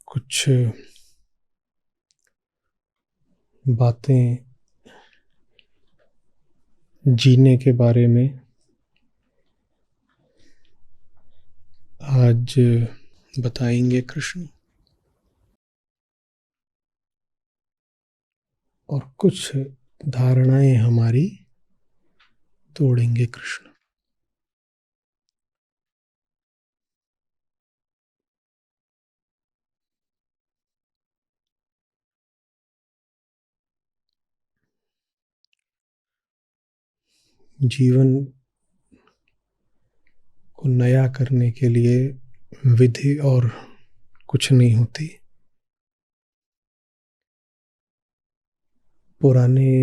कुछ बातें जीने के बारे में आज बताएंगे कृष्ण, और कुछ धारणाएं हमारी तोड़ेंगे कृष्ण। जीवन को नया करने के लिए विधि और कुछ नहीं होती। पुराने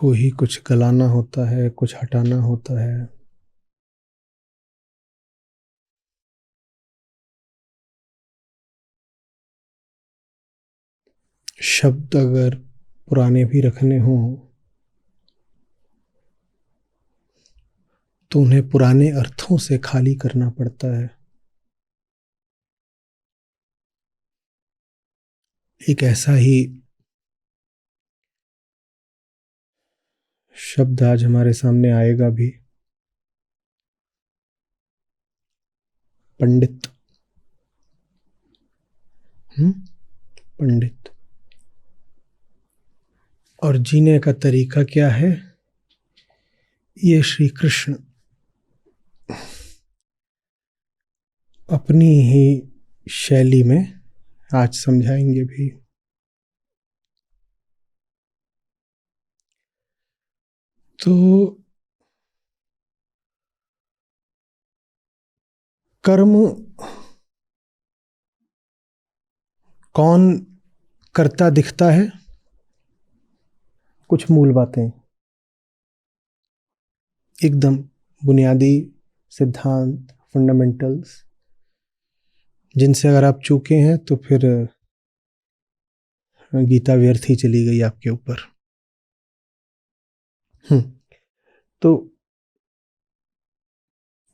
को ही कुछ गलाना होता है, कुछ हटाना होता है। शब्द अगर पुराने भी रखने हों तो उन्हें पुराने अर्थों से खाली करना पड़ता है। एक ऐसा ही शब्द आज हमारे सामने आएगा भी, पंडित। पंडित। और जीने का तरीका क्या है, ये श्री कृष्ण अपनी ही शैली में आज समझाएंगे भी। तो कर्म कौन करता दिखता है, कुछ मूल बातें, एकदम बुनियादी सिद्धांत, फंडामेंटल्स, जिनसे अगर आप चूके हैं तो फिर गीता व्यर्थ ही चली गई आपके ऊपर। तो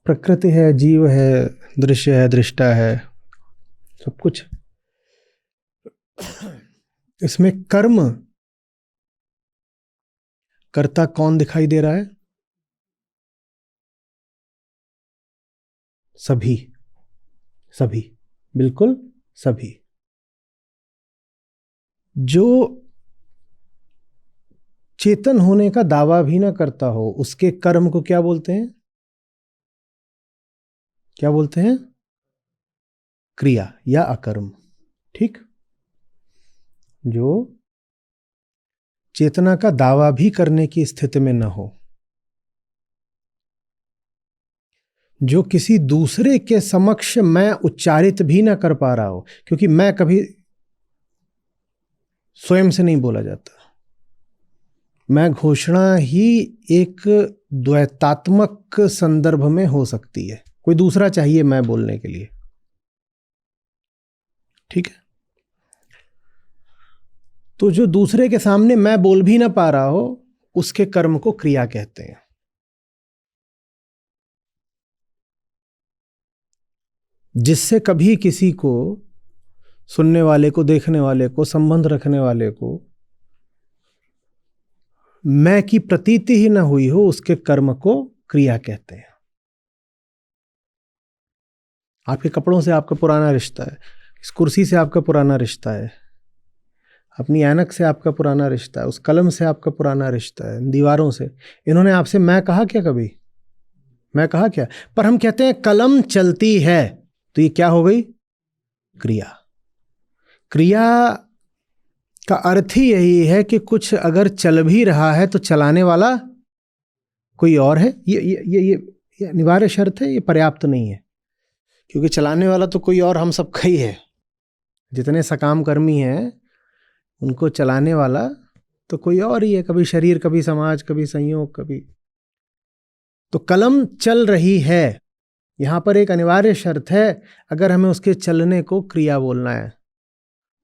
प्रकृति है, जीव है, दृश्य है, दृष्टा है, सब कुछ। इसमें कर्म कर्ता कौन दिखाई दे रहा है? सभी, सभी, बिल्कुल सभी। जो चेतन होने का दावा भी ना करता हो, उसके कर्म को क्या बोलते हैं? क्या बोलते हैं? क्रिया या अकर्म। ठीक। जो चेतना का दावा भी करने की स्थिति में न हो, जो किसी दूसरे के समक्ष मैं उच्चारित भी ना कर पा रहा हो, क्योंकि मैं कभी स्वयं से नहीं बोला जाता। मैं घोषणा ही एक द्वैतात्मक संदर्भ में हो सकती है, कोई दूसरा चाहिए मैं बोलने के लिए। ठीक है। तो जो दूसरे के सामने मैं बोल भी ना पा रहा हो, उसके कर्म को क्रिया कहते हैं। जिससे कभी किसी को, सुनने वाले को, देखने वाले को, संबंध रखने वाले को मैं की प्रतीति ही ना हुई हो, उसके कर्म को क्रिया कहते हैं। आपके कपड़ों से आपका पुराना रिश्ता है, इस कुर्सी से आपका पुराना रिश्ता है, अपनी ऐनक से आपका पुराना रिश्ता है, उस कलम से आपका पुराना रिश्ता है, दीवारों से। इन्होंने आपसे मैं कहा क्या कभी? मैं कहा क्या? पर हम कहते हैं कलम चलती है, तो ये क्या हो गई? क्रिया। क्रिया का अर्थ ही यही है कि कुछ अगर चल भी रहा है तो चलाने वाला कोई और है। ये अनिवार्य शर्त है, ये पर्याप्त नहीं है, क्योंकि चलाने वाला तो कोई और हम सबका ही है। जितने सकाम कर्मी हैं उनको चलाने वाला तो कोई और ही है, कभी शरीर, कभी समाज, कभी संयोग, कभी। तो कलम चल रही है, यहां पर एक अनिवार्य शर्त है, अगर हमें उसके चलने को क्रिया बोलना है।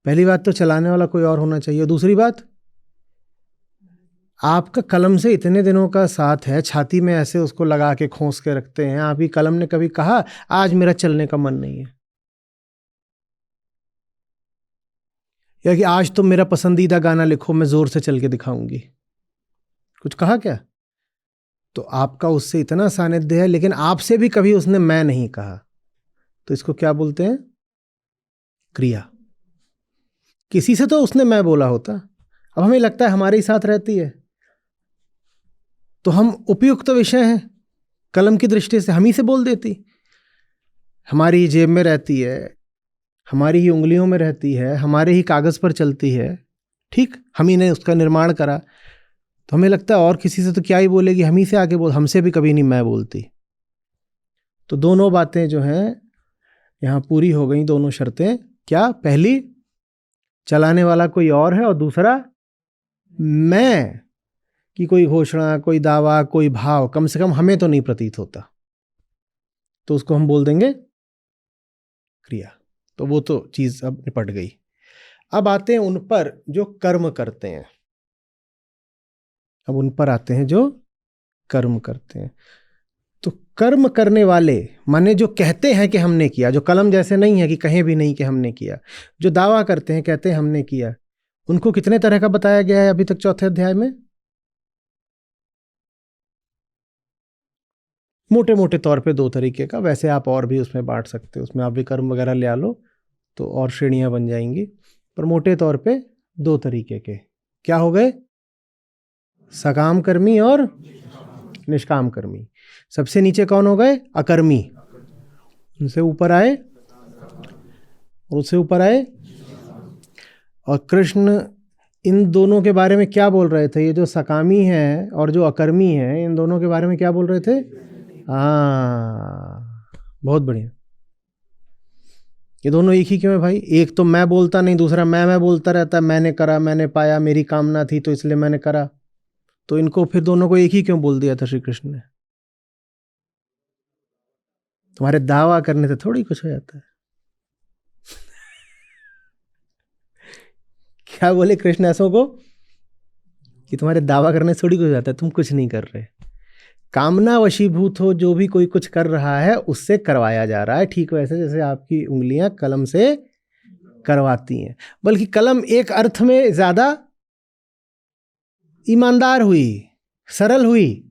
पहली बात तो चलाने वाला कोई और होना चाहिए। दूसरी बात, आपका कलम से इतने दिनों का साथ है, छाती में ऐसे उसको लगा के खोस के रखते हैं, आपकी कलम ने कभी कहा आज मेरा चलने का मन नहीं है, या कि आज तुम मेरा पसंदीदा गाना लिखो मैं जोर से चल के दिखाऊंगी? कुछ कहा क्या? तो आपका उससे इतना सानिध्य है, लेकिन आपसे भी कभी उसने मैं नहीं कहा, तो इसको क्या बोलते हैं? क्रिया। किसी से तो उसने मैं बोला होता, अब हमें लगता है हमारे ही साथ रहती है तो हम उपयुक्त विषय हैं, कलम की दृष्टि से हम ही से बोल देती। हमारी ही जेब में रहती है, हमारी ही उंगलियों में रहती है, हमारे ही कागज पर चलती है, ठीक, हम ही ने उसका निर्माण करा, तो हमें लगता है और किसी से तो क्या ही बोलेगी, हम ही से आगे बोल, हमसे भी कभी नहीं मैं बोलती। तो दोनों बातें जो हैं यहाँ पूरी हो गई, दोनों शर्तें। क्या? पहली, चलाने वाला कोई और है, और दूसरा, मैं की कोई घोषणा, कोई दावा, कोई भाव कम से कम हमें तो नहीं प्रतीत होता, तो उसको हम बोल देंगे क्रिया। तो वो तो चीज अब निपट गई। अब आते हैं उन पर जो कर्म करते हैं, अब उन पर आते हैं जो कर्म करते हैं। तो कर्म करने वाले माने जो कहते हैं कि हमने किया, जो कलम जैसे नहीं है कि कहीं भी नहीं कि हमने किया, जो दावा करते हैं, कहते हैं हमने किया, उनको कितने तरह का बताया गया है अभी तक चौथे अध्याय में? मोटे मोटे तौर पे 2 तरीके का, वैसे आप और भी उसमें बांट सकते हो, उसमें आप विकर्म वगैरह ले आ लो तो और श्रेणियां बन जाएंगी, पर मोटे तौर पे 2 तरीके के। क्या हो गए? सकाम कर्मी और निष्काम कर्मी। सबसे नीचे कौन हो गए? अकर्मी। उनसे ऊपर आए, और उससे ऊपर आए, और कृष्ण इन दोनों के बारे में क्या बोल रहे थे? ये जो सकामी है और जो अकर्मी है, इन दोनों के बारे में क्या बोल रहे थे? हाँ, बहुत बढ़िया। ये दोनों एक ही क्यों है भाई? एक तो मैं बोलता नहीं, दूसरा मैं बोलता रहता है, मैंने करा, मैंने पाया, मेरी कामना थी तो इसलिए मैंने करा। तो इनको फिर दोनों को एक ही क्यों बोल दिया था श्री कृष्ण ने? तुम्हारे दावा करने से थोड़ी कुछ हो जाता है। क्या बोले कृष्ण ऐसों को? कि तुम्हारे दावा करने से थोड़ी कुछ हो जाता है, तुम कुछ नहीं कर रहे। कामना वशीभूत हो, जो भी कोई कुछ कर रहा है उससे करवाया जा रहा है, ठीक वैसे जैसे आपकी उंगलियां कलम से करवाती हैं। बल्कि कलम एक अर्थ में ज्यादा ईमानदार हुई, सरल हुई,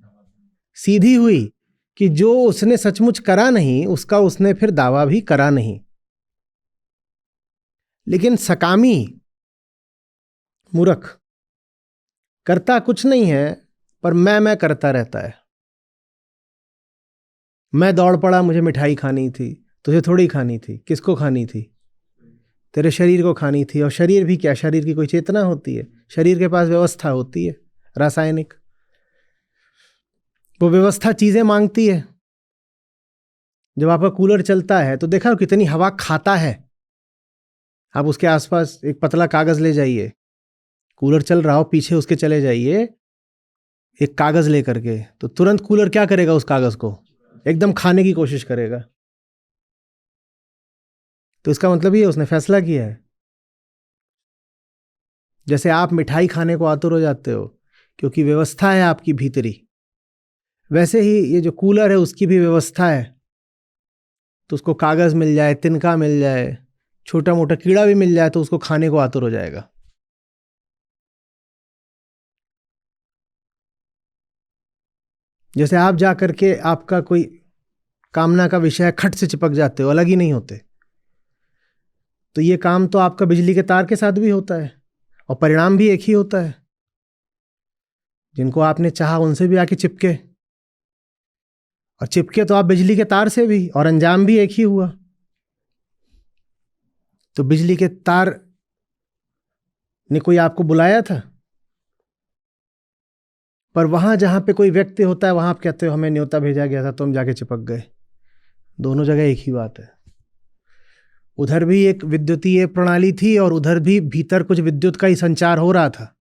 सीधी हुई, कि जो उसने सचमुच करा नहीं उसका उसने फिर दावा भी करा नहीं। लेकिन सकामी मूर्ख करता कुछ नहीं है, पर मैं करता रहता है। मैं दौड़ पड़ा, मुझे मिठाई खानी थी, तुझे थोड़ी खानी थी। किसको खानी थी? तेरे शरीर को खानी थी। और शरीर भी क्या, शरीर की कोई चेतना होती है? शरीर के पास व्यवस्था होती है रासायनिक, वो व्यवस्था चीजें मांगती है। जब आपका कूलर चलता है तो देखा कितनी हवा खाता है। आप उसके आसपास एक पतला कागज ले जाइए, कूलर चल रहा हो, पीछे उसके चले जाइए एक कागज लेकर के, तो तुरंत कूलर क्या करेगा? उस कागज को एकदम खाने की कोशिश करेगा। तो इसका मतलब ये उसने फैसला किया है। जैसे आप मिठाई खाने को आतुर हो जाते हो क्योंकि व्यवस्था है आपकी भीतरी, वैसे ही ये जो कूलर है उसकी भी व्यवस्था है। तो उसको कागज मिल जाए, तिनका मिल जाए, छोटा मोटा कीड़ा भी मिल जाए तो उसको खाने को आतुर हो जाएगा। जैसे आप जा करके आपका कोई कामना का विषय खट से चिपक जाते हो, अलग ही नहीं होते। तो ये काम तो आपका बिजली के तार के साथ भी होता है, और परिणाम भी एक ही होता है। जिनको आपने चाहा उनसे भी आके चिपके, और चिपके तो आप बिजली के तार से भी, और अंजाम भी एक ही हुआ। तो बिजली के तार ने कोई आपको बुलाया था, पर वहां जहां पे कोई व्यक्ति होता है वहां आप कहते हो हमें न्योता भेजा गया था तो हम जाके चिपक गए। दोनों जगह एक ही बात है। उधर भी एक विद्युतीय प्रणाली थी और उधर भी भीतर कुछ विद्युत का ही संचार हो रहा था,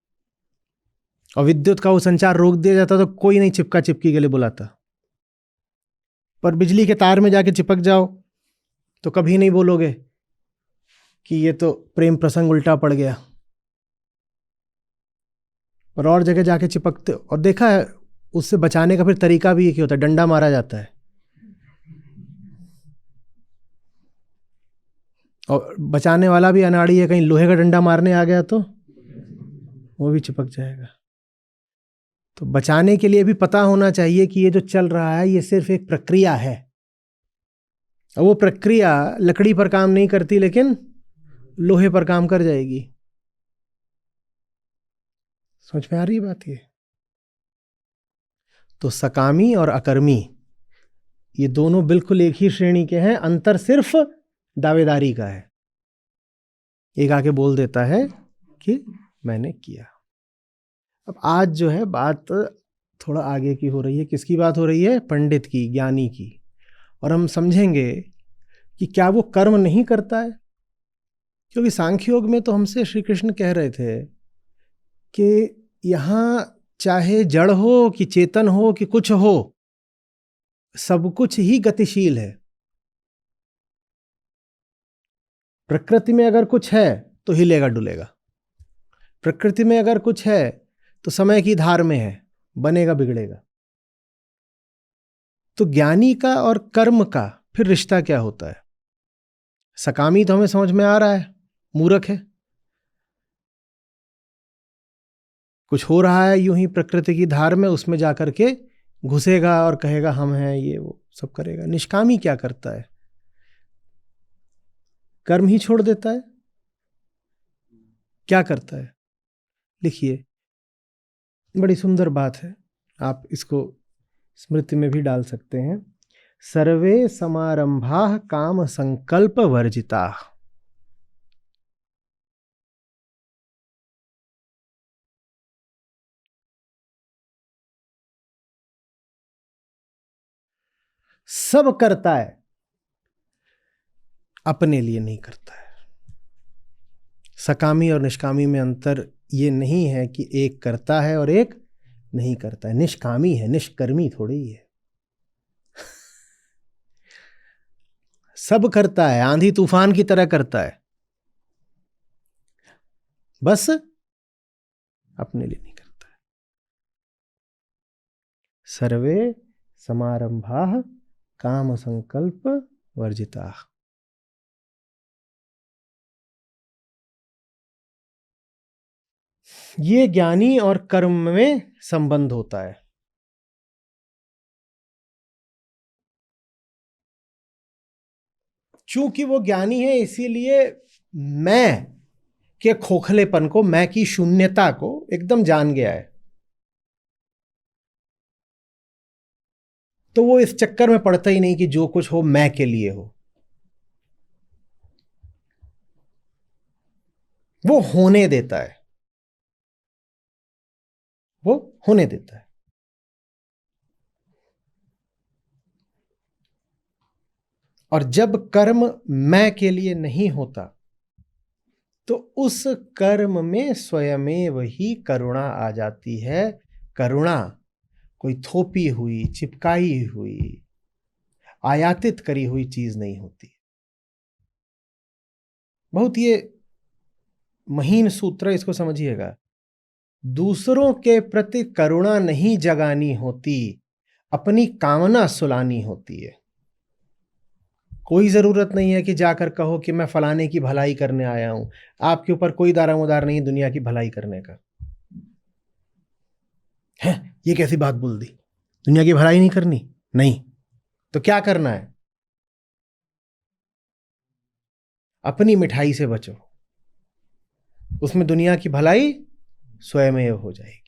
और विद्युत का वो संचार रोक दिया जाता तो कोई नहीं चिपका चिपकी के लिए बुलाता। पर बिजली के तार में जाके चिपक जाओ तो कभी नहीं बोलोगे कि ये तो प्रेम प्रसंग उल्टा पड़ गया। और जगह जाके चिपकते, और देखा है उससे बचाने का फिर तरीका भी एक ही होता है, डंडा मारा जाता है। और बचाने वाला भी अनाड़ी है, कहीं लोहे का डंडा मारने आ गया तो वो भी चिपक जाएगा। तो बचाने के लिए भी पता होना चाहिए कि ये जो चल रहा है ये सिर्फ एक प्रक्रिया है, और वो प्रक्रिया लकड़ी पर काम नहीं करती लेकिन लोहे पर काम कर जाएगी। समझ में आ रही बात ये? तो सकामी और अकर्मी ये दोनों बिल्कुल एक ही श्रेणी के हैं, अंतर सिर्फ दावेदारी का है। एक आके बोल देता है कि मैंने किया। अब आज जो है बात थोड़ा आगे की हो रही है। किसकी बात हो रही है? पंडित की, ज्ञानी की। और हम समझेंगे कि क्या वो कर्म नहीं करता है, क्योंकि सांख्य योग में तो हमसे श्री कृष्ण कह रहे थे कि यहाँ चाहे जड़ हो कि चेतन हो कि कुछ हो, सब कुछ ही गतिशील है। प्रकृति में अगर कुछ है तो हिलेगा डुलेगा, प्रकृति में अगर कुछ है तो समय की धार में है, बनेगा बिगड़ेगा। तो ज्ञानी का और कर्म का फिर रिश्ता क्या होता है? सकामी तो हमें समझ में आ रहा है, मूर्ख है, कुछ हो रहा है यूं ही प्रकृति की धार में, उसमें जाकर के घुसेगा और कहेगा हम हैं, ये वो सब करेगा। निष्कामी क्या करता है? कर्म ही छोड़ देता है। क्या करता है? लिखिए, बड़ी सुंदर बात है, आप इसको स्मृति में भी डाल सकते हैं। सर्वे समारंभाः काम संकल्प वर्जिता। सब करता है, अपने लिए नहीं करता है। सकामी और निष्कामी में अंतर ये नहीं है कि एक करता है और एक नहीं करता है। निष्कामी है, निष्कर्मी थोड़ी है। सब करता है, आंधी तूफान की तरह करता है, बस अपने लिए नहीं करता है। सर्वे समारंभाः काम संकल्प वर्जिता। ये ज्ञानी और कर्म में संबंध होता है। चूंकि वो ज्ञानी है इसीलिए मैं के खोखलेपन को, मैं की शून्यता को एकदम जान गया है। तो वो इस चक्कर में पड़ता ही नहीं कि जो कुछ हो मैं के लिए हो। वो होने देता है, वो होने देता है। और जब कर्म मैं के लिए नहीं होता तो उस कर्म में स्वयमेव ही करुणा आ जाती है। करुणा कोई थोपी हुई, चिपकाई हुई, आयातित करी हुई चीज नहीं होती। बहुत ये महीन सूत्र, इसको समझिएगा। दूसरों के प्रति करुणा नहीं जगानी होती, अपनी कामना सुलानी होती है। कोई जरूरत नहीं है कि जाकर कहो कि मैं फलाने की भलाई करने आया हूं। आपके ऊपर कोई दारोमदार नहीं है दुनिया की भलाई करने का। है ये कैसी बात बोल दी? दुनिया की भलाई नहीं करनी? नहीं तो क्या करना है? अपनी मिठाई से बचो, उसमें दुनिया की भलाई स्वयं हो जाएगी।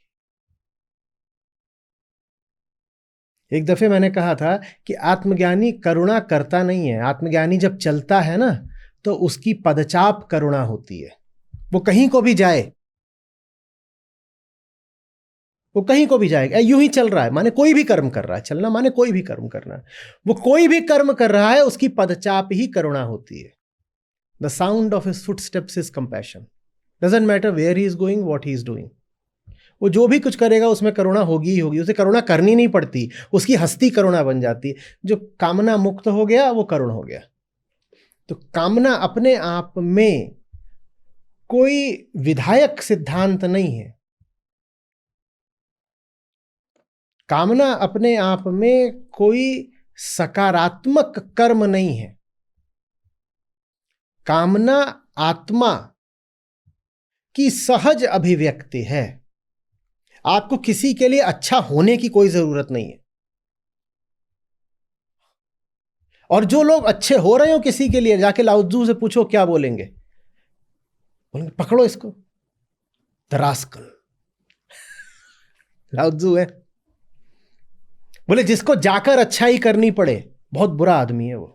एक दफे मैंने कहा था कि आत्मज्ञानी करुणा करता नहीं है। आत्मज्ञानी जब चलता है ना तो उसकी पदचाप करुणा होती है। वो कहीं को भी जाए, वो कहीं को भी जाएगा, यूं ही चल रहा है माने कोई भी कर्म कर रहा है। चलना माने कोई भी कर्म करना है। वो कोई भी कर्म कर रहा है, उसकी पदचाप ही करुणा होती है। The sound of his footsteps is compassion. Doesn't matter where he is going, what he is doing. वो जो भी कुछ करेगा उसमें करुणा होगी ही होगी। उसे करुणा करनी नहीं पड़ती, उसकी हस्ती करुणा बन जाती है। जो कामना मुक्त हो गया वो करुण हो गया। तो कामना अपने आप में कोई विधायक सिद्धांत नहीं है। कामना अपने आप में कोई सकारात्मक कर्म नहीं है। कामना आत्मा की सहज अभिव्यक्ति है। आपको किसी के लिए अच्छा होने की कोई जरूरत नहीं है। और जो लोग अच्छे हो रहे हो किसी के लिए, जाके लाओत्जू से पूछो क्या बोलेंगे? बोलेंगे पकड़ो इसको, द रास्कल। लाओत्जू है। बोले जिसको जाकर अच्छाई करनी पड़े, बहुत बुरा आदमी है वो।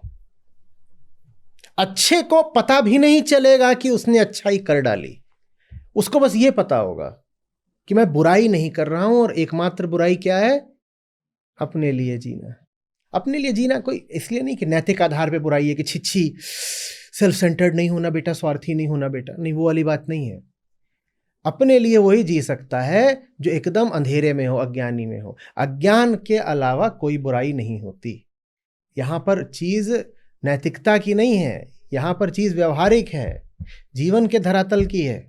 अच्छे को पता भी नहीं चलेगा कि उसने अच्छाई कर डाली। उसको बस ये पता होगा कि मैं बुराई नहीं कर रहा हूं, और एकमात्र बुराई क्या है? अपने लिए जीना। अपने लिए जीना कोई इसलिए नहीं कि नैतिक आधार पे बुराई है कि छिच्छी सेल्फ सेंटर्ड नहीं होना बेटा, स्वार्थी नहीं होना बेटा, नहीं, वो वाली बात नहीं है। अपने लिए वही जी सकता है जो एकदम अंधेरे में हो, अज्ञानी में हो। अज्ञान के अलावा कोई बुराई नहीं होती। यहां पर चीज नैतिकता की नहीं है, यहां पर चीज व्यवहारिक है, जीवन के धरातल की है।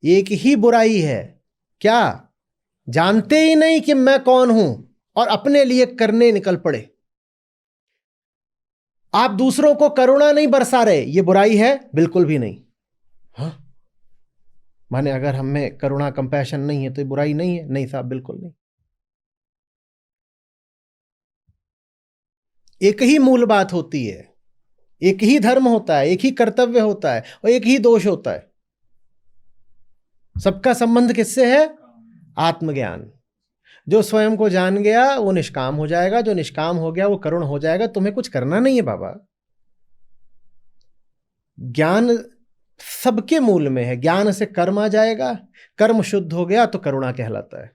एक ही बुराई है, क्या? जानते ही नहीं कि मैं कौन हूं और अपने लिए करने निकल पड़े। आप दूसरों को करुणा नहीं बरसा रहे, ये बुराई है? बिल्कुल भी नहीं। हाँ, माने अगर हम में करुणा कंपैशन नहीं है तो ये बुराई नहीं है? नहीं साहब, बिल्कुल नहीं। एक ही मूल बात होती है, एक ही धर्म होता है, एक ही कर्तव्य होता है और एक ही दोष होता है। सबका संबंध किससे है? आत्मज्ञान। जो स्वयं को जान गया वो निष्काम हो जाएगा, जो निष्काम हो गया वो करुण हो जाएगा। तुम्हें कुछ करना नहीं है बाबा। ज्ञान सबके मूल में है। ज्ञान से कर्म आ जाएगा, कर्म शुद्ध हो गया तो करुणा कहलाता है।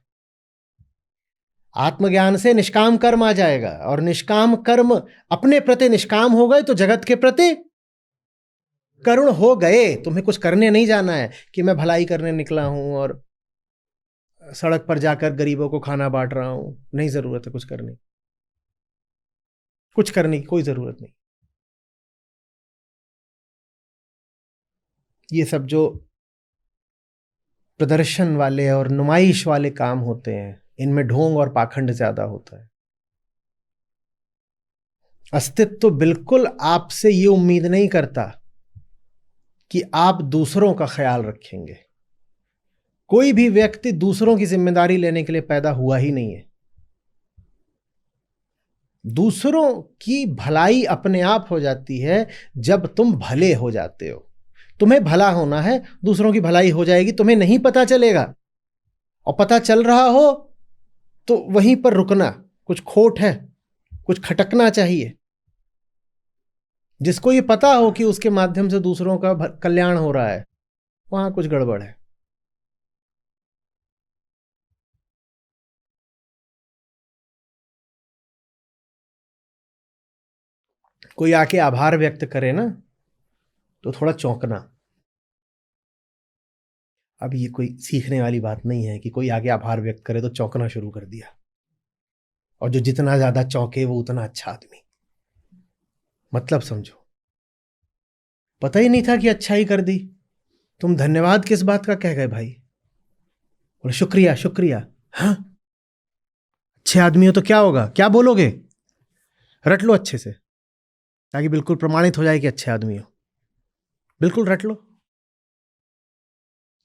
आत्मज्ञान से निष्काम कर्म आ जाएगा, और निष्काम कर्म अपने प्रति निष्काम हो गए तो जगत के प्रति करुण हो गए। तुम्हें कुछ करने नहीं जाना है कि मैं भलाई करने निकला हूं और सड़क पर जाकर गरीबों को खाना बांट रहा हूं। नहीं जरूरत है कुछ करने की कोई जरूरत नहीं। ये सब जो प्रदर्शन वाले और नुमाइश वाले काम होते हैं, इनमें ढोंग और पाखंड ज्यादा होता है। अस्तित्व तो बिल्कुल आपसे ये उम्मीद नहीं करता कि आप दूसरों का ख्याल रखेंगे। कोई भी व्यक्ति दूसरों की जिम्मेदारी लेने के लिए पैदा हुआ ही नहीं है। दूसरों की भलाई अपने आप हो जाती है जब तुम भले हो जाते हो। तुम्हें भला होना है, दूसरों की भलाई हो जाएगी, तुम्हें नहीं पता चलेगा। और पता चल रहा हो तो वहीं पर रुकना, कुछ खोट है, कुछ खटकना चाहिए। जिसको ये पता हो कि उसके माध्यम से दूसरों का कल्याण हो रहा है, वहां कुछ गड़बड़ है। कोई आके आभार व्यक्त करे ना तो थोड़ा चौंकना। अब ये कोई सीखने वाली बात नहीं है कि कोई आगे आभार व्यक्त करे तो चौंकना शुरू कर दिया, और जो जितना ज्यादा चौंके वो उतना अच्छा आदमी। मतलब समझो, पता ही नहीं था कि अच्छाई कर दी, तुम धन्यवाद किस बात का कह गए भाई? बोले शुक्रिया शुक्रिया। हाँ, अच्छे आदमी हो तो क्या होगा, क्या बोलोगे? रट लो अच्छे से, ताकि बिल्कुल प्रमाणित हो जाए कि अच्छे आदमी हो। बिल्कुल रट लो।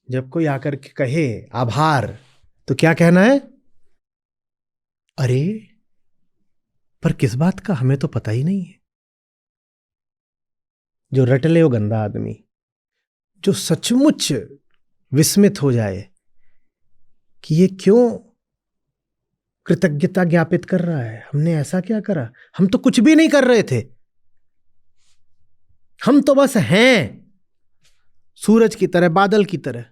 जब कोई आकर के कहे आभार तो क्या कहना है? अरे पर किस बात का, हमें तो पता ही नहीं है। जो रट ले वो गंदा आदमी। जो सचमुच विस्मित हो जाए कि ये क्यों कृतज्ञता ज्ञापित कर रहा है, हमने ऐसा क्या करा, हम तो कुछ भी नहीं कर रहे थे, हम तो बस हैं, सूरज की तरह, बादल की तरह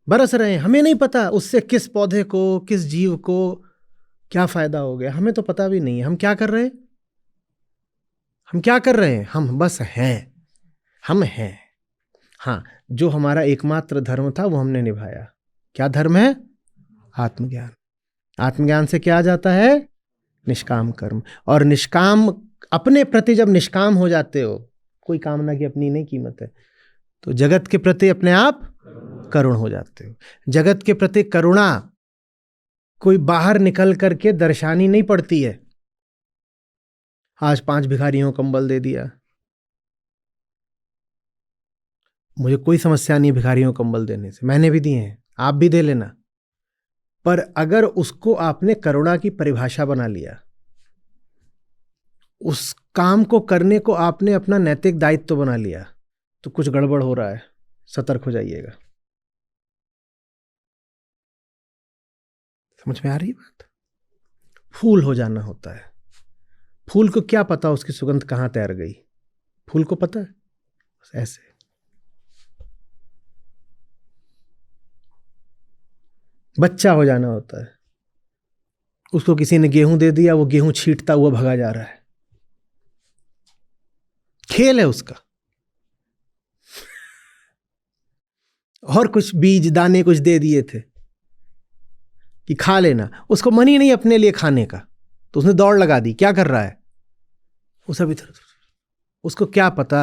बरस रहे हैं। हमें नहीं पता उससे किस पौधे को, किस जीव को क्या फायदा हो गया, हमें तो पता भी नहीं है। हम क्या कर रहे हैं? हम क्या कर रहे हैं? हम बस हैं, हम हैं। हाँ, जो हमारा एकमात्र धर्म था वो हमने निभाया। क्या धर्म है? आत्मज्ञान। आत्मज्ञान से क्या आ जाता है? निष्काम कर्म। और निष्काम, अपने प्रति जब निष्काम हो जाते हो, कोई कामना की अपनी नहीं कीमत है, तो जगत के प्रति अपने आप करुण हो जाते हो। जगत के प्रति करुणा कोई बाहर निकल करके दर्शानी नहीं पड़ती है। आज 5 भिखारियों को कंबल दे दिया, मुझे कोई समस्या नहीं भिखारियों को कंबल देने से, मैंने भी दिए हैं, आप भी दे लेना। पर अगर उसको आपने करुणा की परिभाषा बना लिया, उस काम को करने को आपने अपना नैतिक दायित्व बना लिया, तो कुछ गड़बड़ हो रहा है, सतर्क हो जाइएगा। समझ में आ रही है बात? फूल हो जाना होता है। फूल को क्या पता उसकी सुगंध कहां तैर गई, फूल को पता है बस ऐसे। बच्चा हो जाना होता है, उसको किसी ने गेहूं दे दिया, वो गेहूं छींटता हुआ भगा जा रहा है, खेल है उसका। और कुछ बीज दाने कुछ दे दिए थे कि खा लेना, उसको मन ही नहीं अपने लिए खाने का, तो उसने दौड़ लगा दी। क्या कर रहा है वो सब इधर, उसको क्या पता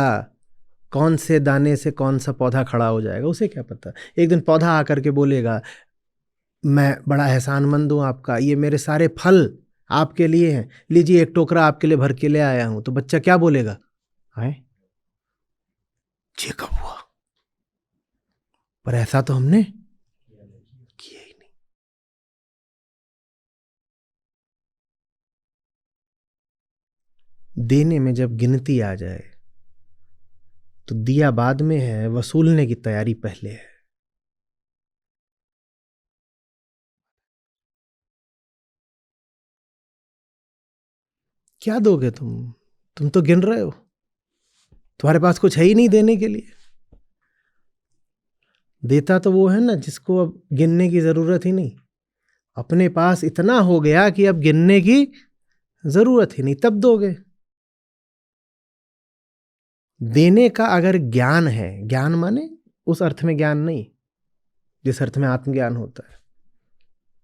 कौन से दाने से कौन सा पौधा खड़ा हो जाएगा, उसे क्या पता। एक दिन पौधा आकर के बोलेगा मैं बड़ा एहसानमंद हूं आपका, ये मेरे सारे फल आपके लिए हैं, लीजिए एक टोकरा आपके लिए भर के ले आया हूं। तो बच्चा क्या बोलेगा, है ये कब हुआ, पर ऐसा तो हमने किया ही नहीं। देने में जब गिनती आ जाए तो दिया बाद में है, वसूलने की तैयारी पहले है। क्या दोगे तुम तो गिन रहे हो, तुम्हारे पास कुछ है ही नहीं देने के लिए। देता तो वो है ना जिसको अब गिनने की जरूरत ही नहीं, अपने पास इतना हो गया कि अब गिनने की जरूरत ही नहीं, तब दोगे। देने का अगर ज्ञान है, ज्ञान माने उस अर्थ में ज्ञान नहीं जिस अर्थ में आत्मज्ञान होता है,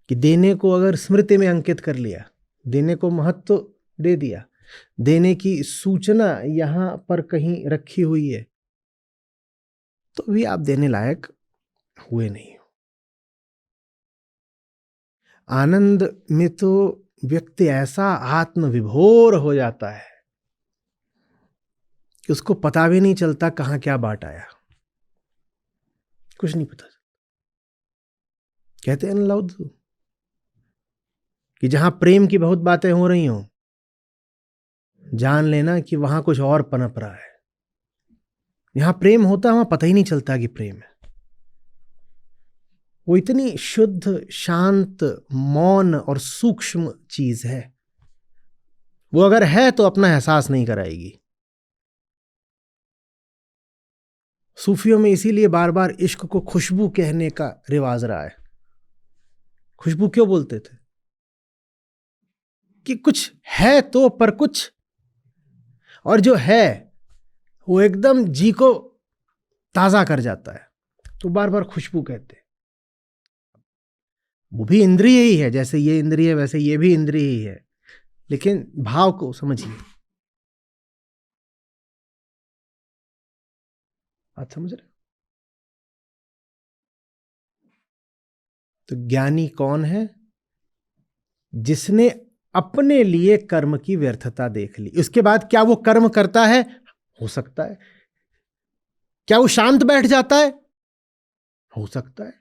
कि देने को अगर स्मृति में अंकित कर लिया, देने को महत्व दे दिया, देने की सूचना यहां पर कहीं रखी हुई है, तो भी आप देने लायक हुए नहीं हो। आनंद में तो व्यक्ति ऐसा आत्मविभोर हो जाता है कि उसको पता भी नहीं चलता कहां क्या बात आया, कुछ नहीं पता। कहते हैं ना कि जहां प्रेम की बहुत बातें हो रही हों, जान लेना कि वहां कुछ और पनप रहा है। यहां प्रेम होता है, वहां पता ही नहीं चलता कि प्रेम है। वो इतनी शुद्ध, शांत, मौन और सूक्ष्म चीज है, वो अगर है तो अपना एहसास नहीं कराएगी। सूफियों में इसीलिए बार बार इश्क को खुशबू कहने का रिवाज रहा है। खुशबू क्यों बोलते थे? कि कुछ है तो, पर कुछ, और जो है वो एकदम जी को ताजा कर जाता है, तो बार बार खुशबू कहते हैं। वो भी इंद्रिय ही है, जैसे ये इंद्रिय वैसे ये भी इंद्रिय ही है, लेकिन भाव को समझिए। बात समझ रहे? तो ज्ञानी कौन है? जिसने अपने लिए कर्म की व्यर्थता देख ली। उसके बाद क्या वो कर्म करता है? हो सकता है। क्या वो शांत बैठ जाता है? हो सकता है।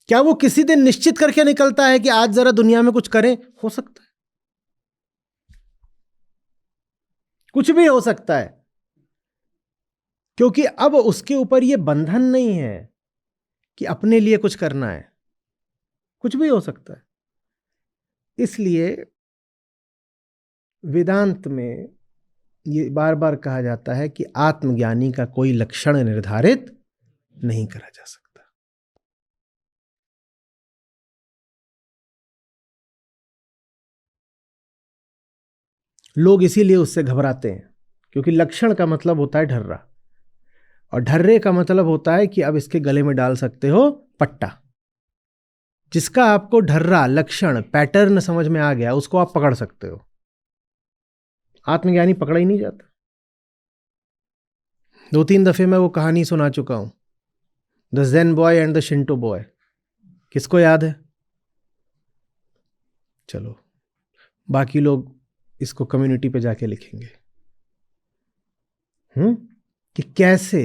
क्या वो किसी दिन निश्चित करके निकलता है कि आज जरा दुनिया में कुछ करें? हो सकता है। कुछ भी हो सकता है, क्योंकि अब उसके ऊपर यह बंधन नहीं है कि अपने लिए कुछ करना है। कुछ भी हो सकता है। इसलिए वेदांत में ये बार बार कहा जाता है कि आत्मज्ञानी का कोई लक्षण निर्धारित नहीं करा जा सकता। लोग इसीलिए उससे घबराते हैं, क्योंकि लक्षण का मतलब होता है ढर्रा, और ढर्रे का मतलब होता है कि अब इसके गले में डाल सकते हो पट्टा। जिसका आपको ढर्रा, लक्षण, पैटर्न समझ में आ गया, उसको आप पकड़ सकते हो। आत्मज्ञानी पकड़ा ही नहीं जाता। 2-3 दफे मैं वो कहानी सुना चुका हूं। The Zen boy and the Shinto boy, किसको याद है? चलो, बाकी लोग इसको कम्युनिटी पे जाके लिखेंगे कि कैसे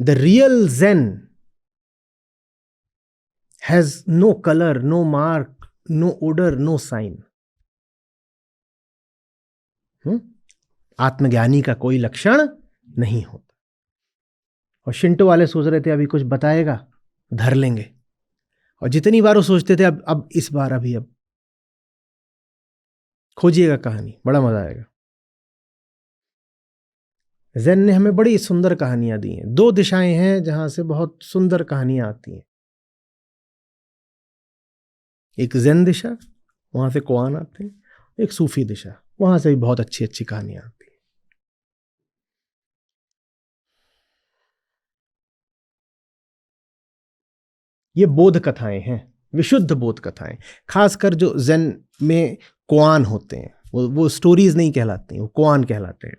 the real Zen has no colour, no mark, no odour, no sign. आत्मज्ञानी का कोई लक्षण नहीं होता। और शिंटो वाले सोच रहे थे अभी कुछ बताएगा, धर लेंगे, और जितनी बार वो सोचते थे अब इस बार अभी अब खोजिएगा कहानी, बड़ा मजा आएगा। ज़ेन ने हमें बड़ी सुंदर कहानियां दी हैं। 2 दिशाएं हैं जहां से बहुत सुंदर कहानियां आती हैं। एक ज़ेन दिशा, वहां से कोआन आते हैं, एक सूफी दिशा, वहां से भी बहुत अच्छी अच्छी कहानियां आती हैं। ये बोध कथाएं हैं, विशुद्ध बोध कथाएं। खासकर जो ज़ेन में कोआन होते हैं, वो स्टोरीज नहीं कहलाती, वो कोआन कहलाते हैं।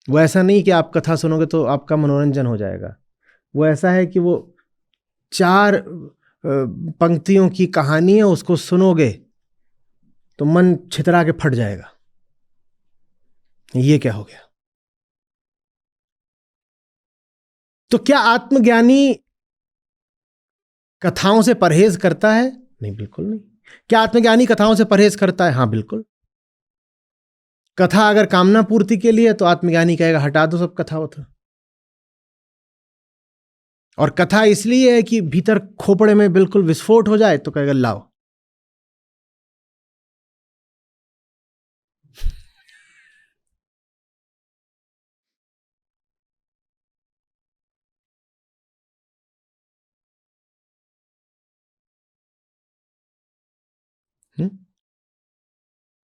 वो ऐसा नहीं कि आप कथा सुनोगे तो आपका मनोरंजन हो जाएगा। वो ऐसा है कि वो 4 पंक्तियों की कहानी है, उसको सुनोगे तो मन छितरा के फट जाएगा, ये क्या हो गया। तो क्या आत्मज्ञानी कथाओं से परहेज करता है? नहीं, बिल्कुल नहीं। क्या आत्मज्ञानी कथाओं से परहेज करता है? हाँ, बिल्कुल। कथा अगर कामना पूर्ति के लिए तो आत्मज्ञानी कहेगा हटा दो सब कथा वथा। और कथा इसलिए है कि भीतर खोपड़े में बिल्कुल विस्फोट हो जाए तो कहेगा लाओ।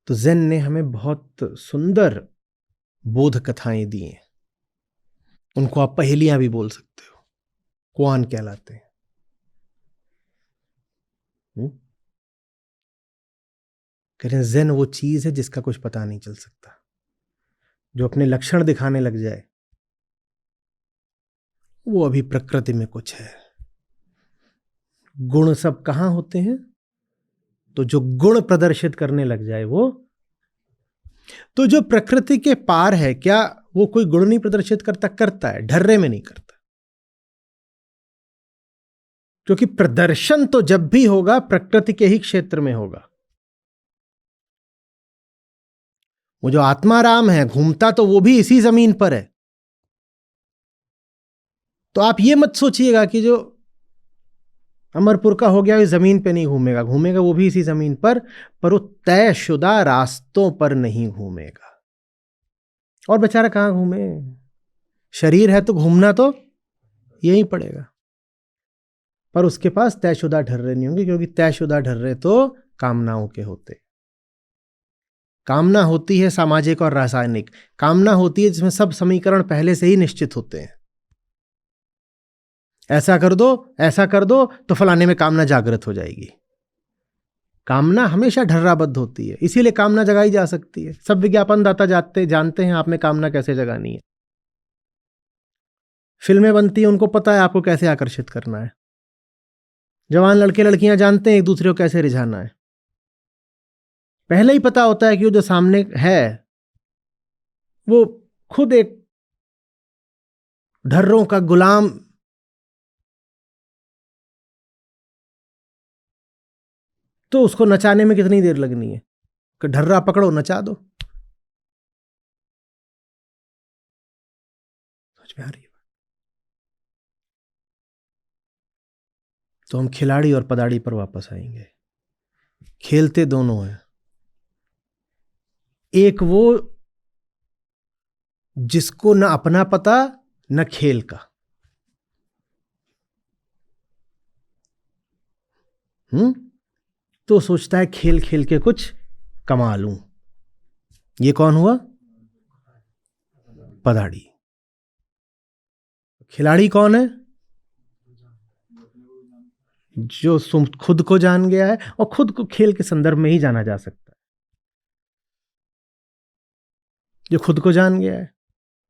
तो ज़ेन ने हमें बहुत सुंदर बोध कथाएं दी हैं। उनको आप पहेलियां भी बोल सकते हो, कोआन कहलाते हैं। कह रहे हैं ज़ेन वो चीज है जिसका कुछ पता नहीं चल सकता, जो अपने लक्षण दिखाने लग जाए वो अभी प्रकृति में कुछ है। गुण सब कहां होते हैं? तो जो गुण प्रदर्शित करने लग जाए वो, तो जो प्रकृति के पार है, क्या वो कोई गुण नहीं प्रदर्शित करता? करता है, ढर्रे में नहीं करता। क्योंकि प्रदर्शन तो जब भी होगा प्रकृति के ही क्षेत्र में होगा। वो जो आत्माराम है घूमता तो वो भी इसी जमीन पर है। तो आप ये मत सोचिएगा कि जो अमरपुर का हो गया इस जमीन पे नहीं घूमेगा, घूमेगा वो भी इसी जमीन पर वो तयशुदा रास्तों पर नहीं घूमेगा। और बेचारा कहां घूमे, शरीर है तो घूमना तो यही पड़ेगा। पर उसके पास तयशुदा ढर्रे नहीं होंगे, क्योंकि तयशुदा ढर्रे तो कामनाओं के होते। कामना होती है सामाजिक और रासायनिक। कामना होती है जिसमें सब समीकरण पहले से ही निश्चित होते हैं। ऐसा कर दो तो फलाने में कामना जागृत हो जाएगी। कामना हमेशा ढर्राबद्ध होती है, इसीलिए कामना जगाई जा सकती है। सब विज्ञापनदाता जानते हैं आप में कामना कैसे जगानी है। फिल्में बनती हैं, उनको पता है आपको कैसे आकर्षित करना है। जवान लड़के लड़कियां जानते हैं एक दूसरे को कैसे रिझाना है। पहले ही पता होता है कि वो जो सामने है वो खुद एक ढर्रों का गुलाम, तो उसको नचाने में कितनी देर लगनी है कि ढर्रा पकड़ो नचा दो। समझ में आ रही है? तो हम खिलाड़ी और पदाड़ी पर वापस आएंगे। खेलते दोनों हैं। एक वो जिसको न अपना पता न खेल का, तो सोचता है खेल खेल के कुछ कमा लूं। ये कौन हुआ? पदाड़ी। खिलाड़ी कौन है? जो खुद को जान गया है, और खुद को खेल के संदर्भ में ही जाना जा सकता है। जो खुद को जान गया है,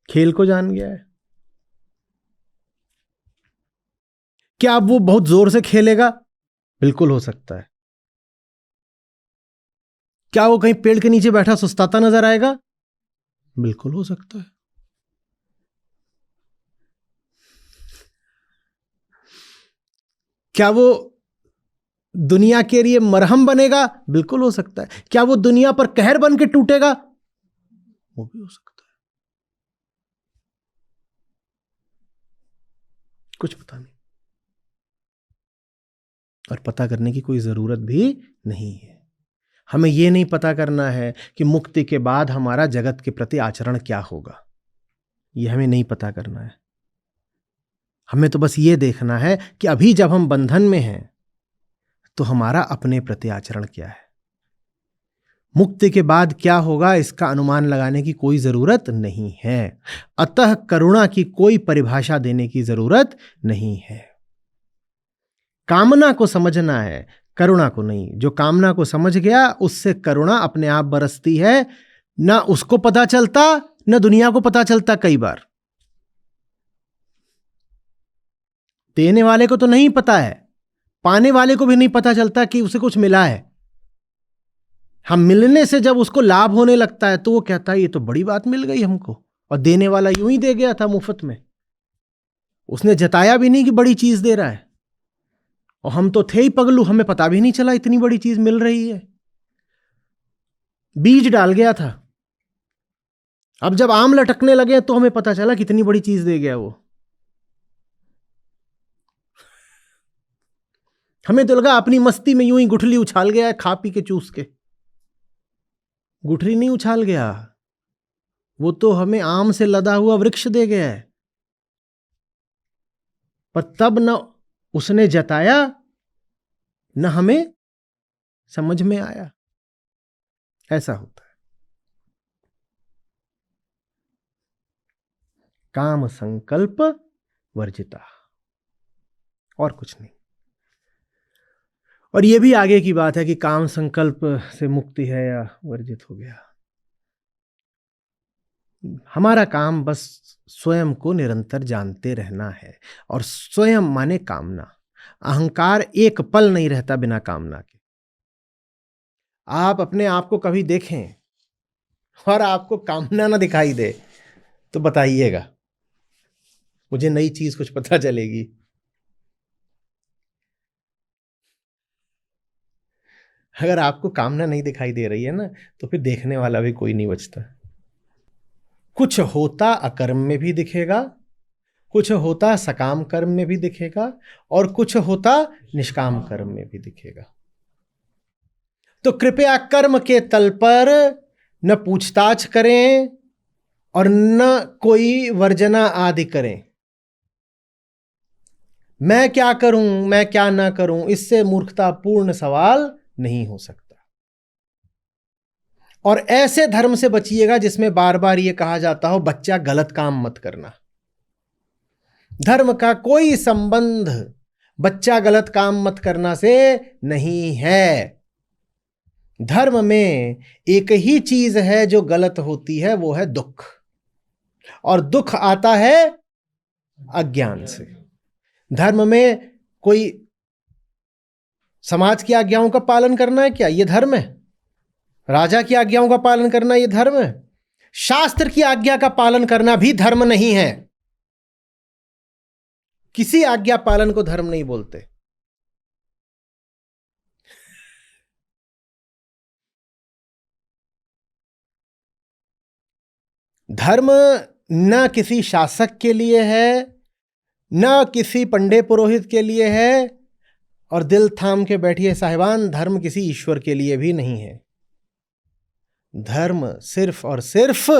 खेल को जान गया है। क्या अब वो बहुत जोर से खेलेगा? बिल्कुल हो सकता है। क्या वो कहीं पेड़ के नीचे बैठा सुस्ताता नजर आएगा? बिल्कुल हो सकता है। क्या वो दुनिया के लिए मरहम बनेगा? बिल्कुल हो सकता है। क्या वो दुनिया पर कहर बन के टूटेगा? वो भी हो सकता है। कुछ पता नहीं, और पता करने की कोई जरूरत भी नहीं है। हमें यह नहीं पता करना है कि मुक्ति के बाद हमारा जगत के प्रति आचरण क्या होगा, यह हमें नहीं पता करना है। हमें तो बस ये देखना है कि अभी जब हम बंधन में हैं तो हमारा अपने प्रति आचरण क्या है। मुक्ति के बाद क्या होगा इसका अनुमान लगाने की कोई जरूरत नहीं है। अतः करुणा की कोई परिभाषा देने की जरूरत नहीं है। कामना को समझना है, करुणा को नहीं। जो कामना को समझ गया उससे करुणा अपने आप बरसती है। ना उसको पता चलता, ना दुनिया को पता चलता। कई बार देने वाले को तो नहीं पता है, पाने वाले को भी नहीं पता चलता कि उसे कुछ मिला है। हम मिलने से जब उसको लाभ होने लगता है तो वो कहता है ये तो बड़ी बात मिल गई हमको, और देने वाला यूं ही दे गया था मुफ्त में। उसने जताया भी नहीं कि बड़ी चीज दे रहा है, और हम तो थे ही पगलू, हमें पता भी नहीं चला इतनी बड़ी चीज मिल रही है। बीज डाल गया था, अब जब आम लटकने लगे तो हमें पता चला कितनी बड़ी चीज दे गया वो। हमें तो लगा अपनी मस्ती में यूं ही गुठली उछाल गया है, खा पी के चूस के। गुठली नहीं उछाल गया, वो तो हमें आम से लदा हुआ वृक्ष दे गया है। पर तब न उसने जताया न हमें समझ में आया। ऐसा होता है। काम संकल्प वर्जिता, और कुछ नहीं। और यह भी आगे की बात है कि काम संकल्प से मुक्ति है या वर्जित हो गया। हमारा काम बस स्वयं को निरंतर जानते रहना है। और स्वयं माने कामना। अहंकार एक पल नहीं रहता बिना कामना के। आप अपने आप को कभी देखें और आपको कामना ना दिखाई दे तो बताइएगा, मुझे नई चीज कुछ पता चलेगी। अगर आपको कामना नहीं दिखाई दे रही है ना, तो फिर देखने वाला भी कोई नहीं बचता। कुछ होता अकर्म में भी दिखेगा, कुछ होता सकाम कर्म में भी दिखेगा, और कुछ होता निष्काम कर्म में भी दिखेगा। तो कृपया कर्म के तल पर न पूछताछ करें और न कोई वर्जना आदि करें। मैं क्या करूं, मैं क्या ना करूं, इससे मूर्खतापूर्ण सवाल नहीं हो सकता। और ऐसे धर्म से बचिएगा जिसमें बार बार यह कहा जाता हो बच्चा गलत काम मत करना। धर्म का कोई संबंध बच्चा गलत काम मत करना से नहीं है। धर्म में एक ही चीज है जो गलत होती है, वो है दुख। और दुख आता है अज्ञान से। धर्म में कोई समाज की आज्ञाओं का पालन करना है क्या? यह धर्म है? राजा की आज्ञाओं का पालन करना यह धर्म है? शास्त्र की आज्ञा का पालन करना भी धर्म नहीं है। किसी आज्ञा पालन को धर्म नहीं बोलते। धर्म न किसी शासक के लिए है, न किसी पंडे पुरोहित के लिए है, और दिल थाम के बैठिए साहिबान, धर्म किसी ईश्वर के लिए भी नहीं है। धर्म सिर्फ और सिर्फ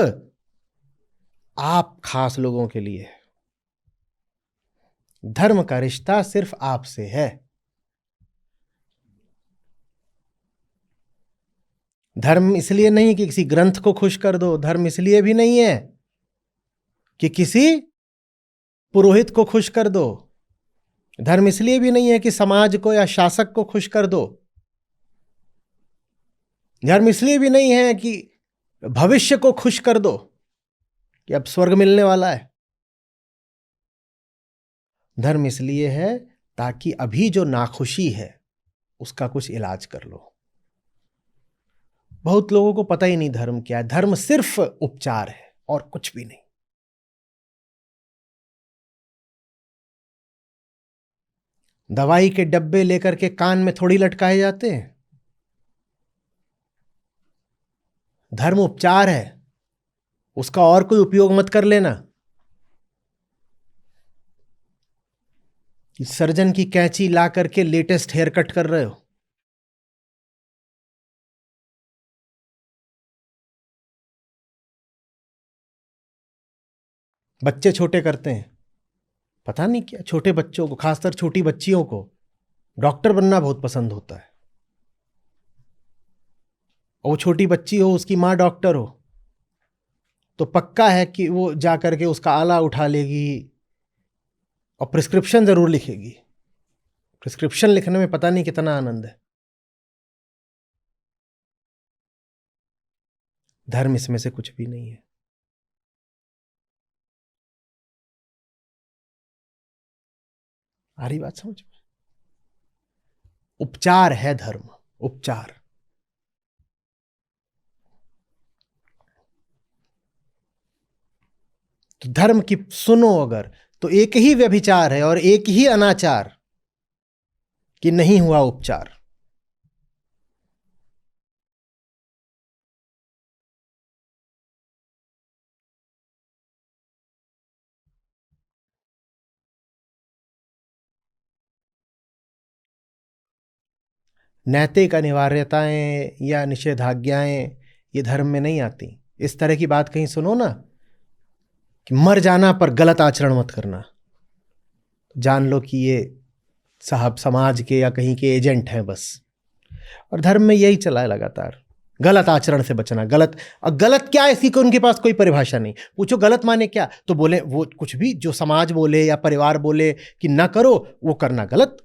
आप खास लोगों के लिए है। धर्म का रिश्ता सिर्फ आपसे है। धर्म इसलिए नहीं कि किसी ग्रंथ को खुश कर दो, धर्म इसलिए भी नहीं है कि किसी पुरोहित को खुश कर दो, धर्म इसलिए भी नहीं है कि समाज को या शासक को खुश कर दो, धर्म इसलिए भी नहीं है कि भविष्य को खुश कर दो कि अब स्वर्ग मिलने वाला है। धर्म इसलिए है ताकि अभी जो नाखुशी है उसका कुछ इलाज कर लो। बहुत लोगों को पता ही नहीं धर्म क्या है। धर्म सिर्फ उपचार है और कुछ भी नहीं। दवाई के डब्बे लेकर के कान में थोड़ी लटकाए जाते हैं। धर्म उपचार है, उसका और कोई उपयोग मत कर लेना। कि सर्जन की कैंची ला करके लेटेस्ट हेयर कट कर रहे हो। बच्चे छोटे करते हैं, पता नहीं क्या, छोटे बच्चों को, खासकर छोटी बच्चियों को डॉक्टर बनना बहुत पसंद होता है। और वो छोटी बच्ची हो, उसकी माँ डॉक्टर हो, तो पक्का है कि वो जा करके उसका आला उठा लेगी और प्रिस्क्रिप्शन जरूर लिखेगी। प्रिस्क्रिप्शन लिखने में पता नहीं कितना आनंद है। धर्म इसमें से कुछ भी नहीं है। आ रही बात समझ में? उपचार है धर्म, उपचार। तो धर्म की सुनो अगर, तो एक ही व्यभिचार है और एक ही अनाचार कि नहीं हुआ उपचार। नैतिक अनिवार्यताएं या निषेधाज्ञाएं ये धर्म में नहीं आती। इस तरह की बात कहीं सुनो ना कि मर जाना पर गलत आचरण मत करना, जान लो कि ये साहब समाज के या कहीं के एजेंट हैं बस। और धर्म में यही चला है लगातार, गलत आचरण से बचना। गलत, और गलत क्या है, इसी को उनके पास कोई परिभाषा नहीं। पूछो गलत माने क्या, तो बोले वो कुछ भी जो समाज बोले या परिवार बोले कि ना करो, वो करना गलत।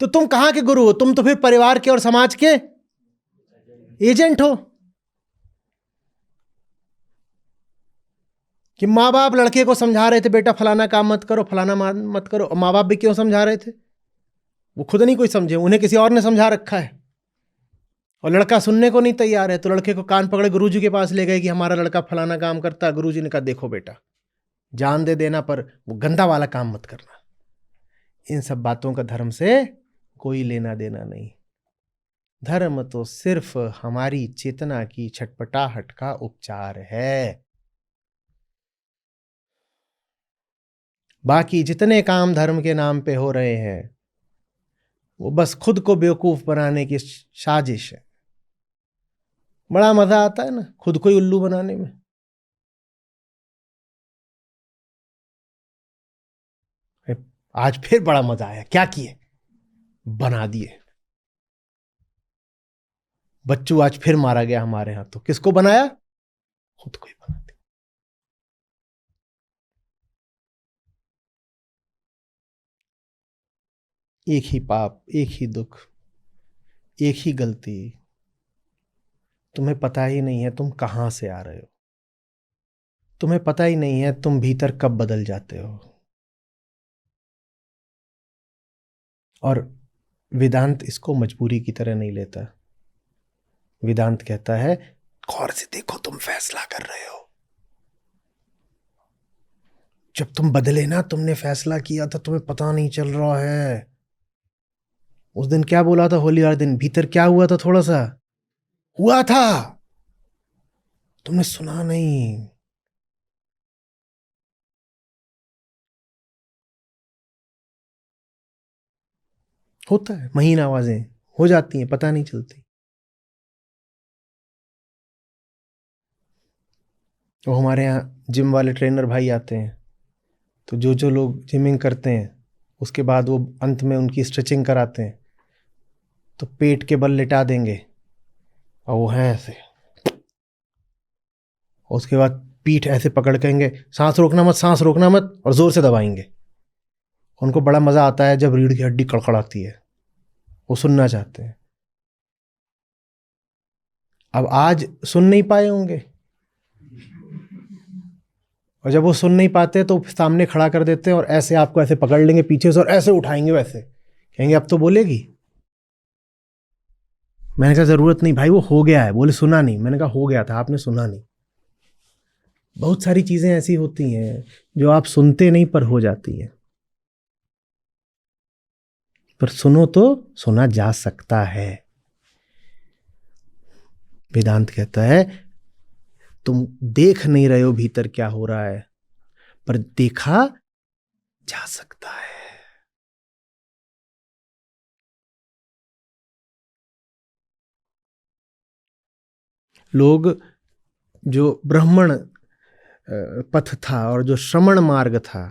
तो तुम कहां के गुरु हो? तुम तो फिर परिवार के और समाज के एजेंट हो। कि माँ बाप लड़के को समझा रहे थे, बेटा फलाना काम मत करो, फलाना मत करो। माँ बाप भी क्यों समझा रहे थे? वो खुद नहीं कोई समझे, उन्हें किसी और ने समझा रखा है। और लड़का सुनने को नहीं तैयार है, तो लड़के को कान पकड़े गुरुजी के पास ले गए कि हमारा लड़का फलाना काम करता है। गुरुजी ने कहा देखो बेटा, जान दे देना पर वो गंदा वाला काम मत करना। इन सब बातों का धर्म से कोई लेना देना नहीं। धर्म तो सिर्फ हमारी चेतना की छटपटाहट का उपचार है। बाकी जितने काम धर्म के नाम पे हो रहे हैं वो बस खुद को बेवकूफ बनाने की साजिश है। बड़ा मजा आता है ना खुद को ही उल्लू बनाने में। आज फिर बड़ा मजा आया। क्या किए? बना दिए। बच्चू आज फिर मारा गया हमारे हाथों। किसको बनाया? खुद को ही बना दिया। एक ही पाप, एक ही दुख, एक ही गलती। तुम्हें पता ही नहीं है तुम कहां से आ रहे हो। तुम्हें पता ही नहीं है तुम भीतर कब बदल जाते हो। और वेदांत इसको मजबूरी की तरह नहीं लेता। वेदांत कहता है गौर से देखो, तुम फैसला कर रहे हो। जब तुम बदले ना, तुमने फैसला किया था, तुम्हें पता नहीं चल रहा है। उस दिन क्या बोला था होली वाले दिन? भीतर क्या हुआ था? थोड़ा सा हुआ था, तुमने सुना नहीं। होता है, महीन आवाजें हो जाती हैं, पता नहीं चलती। वो हमारे यहाँ जिम वाले ट्रेनर भाई आते हैं, तो जो जो लोग जिमिंग करते हैं उसके बाद वो अंत में उनकी स्ट्रेचिंग कराते हैं, तो पेट के बल लिटा देंगे और वो है ऐसे। और उसके बाद पीठ ऐसे पकड़ कहेंगे सांस रोकना मत, सांस रोकना मत, और जोर से दबाएंगे। उनको बड़ा मजा आता है जब रीढ़ की हड्डी कड़कड़ाती है, वो सुनना चाहते हैं। अब आज सुन नहीं पाए होंगे और जब वो सुन नहीं पाते तो सामने खड़ा कर देते हैं और ऐसे आपको ऐसे पकड़ लेंगे पीछे से और ऐसे उठाएंगे, वैसे कहेंगे अब तो बोलेगी। मैंने कहा जरूरत नहीं भाई, वो हो गया है। बोले सुना नहीं। मैंने कहा हो गया था, आपने सुना नहीं। बहुत सारी चीजें ऐसी होती हैं जो आप सुनते नहीं पर हो जाती हैं। पर सुनो तो सुना जा सकता है। वेदांत कहता है तुम देख नहीं रहे हो भीतर क्या हो रहा है, पर देखा जा सकता है। लोग जो ब्राह्मण पथ था और जो श्रमण मार्ग था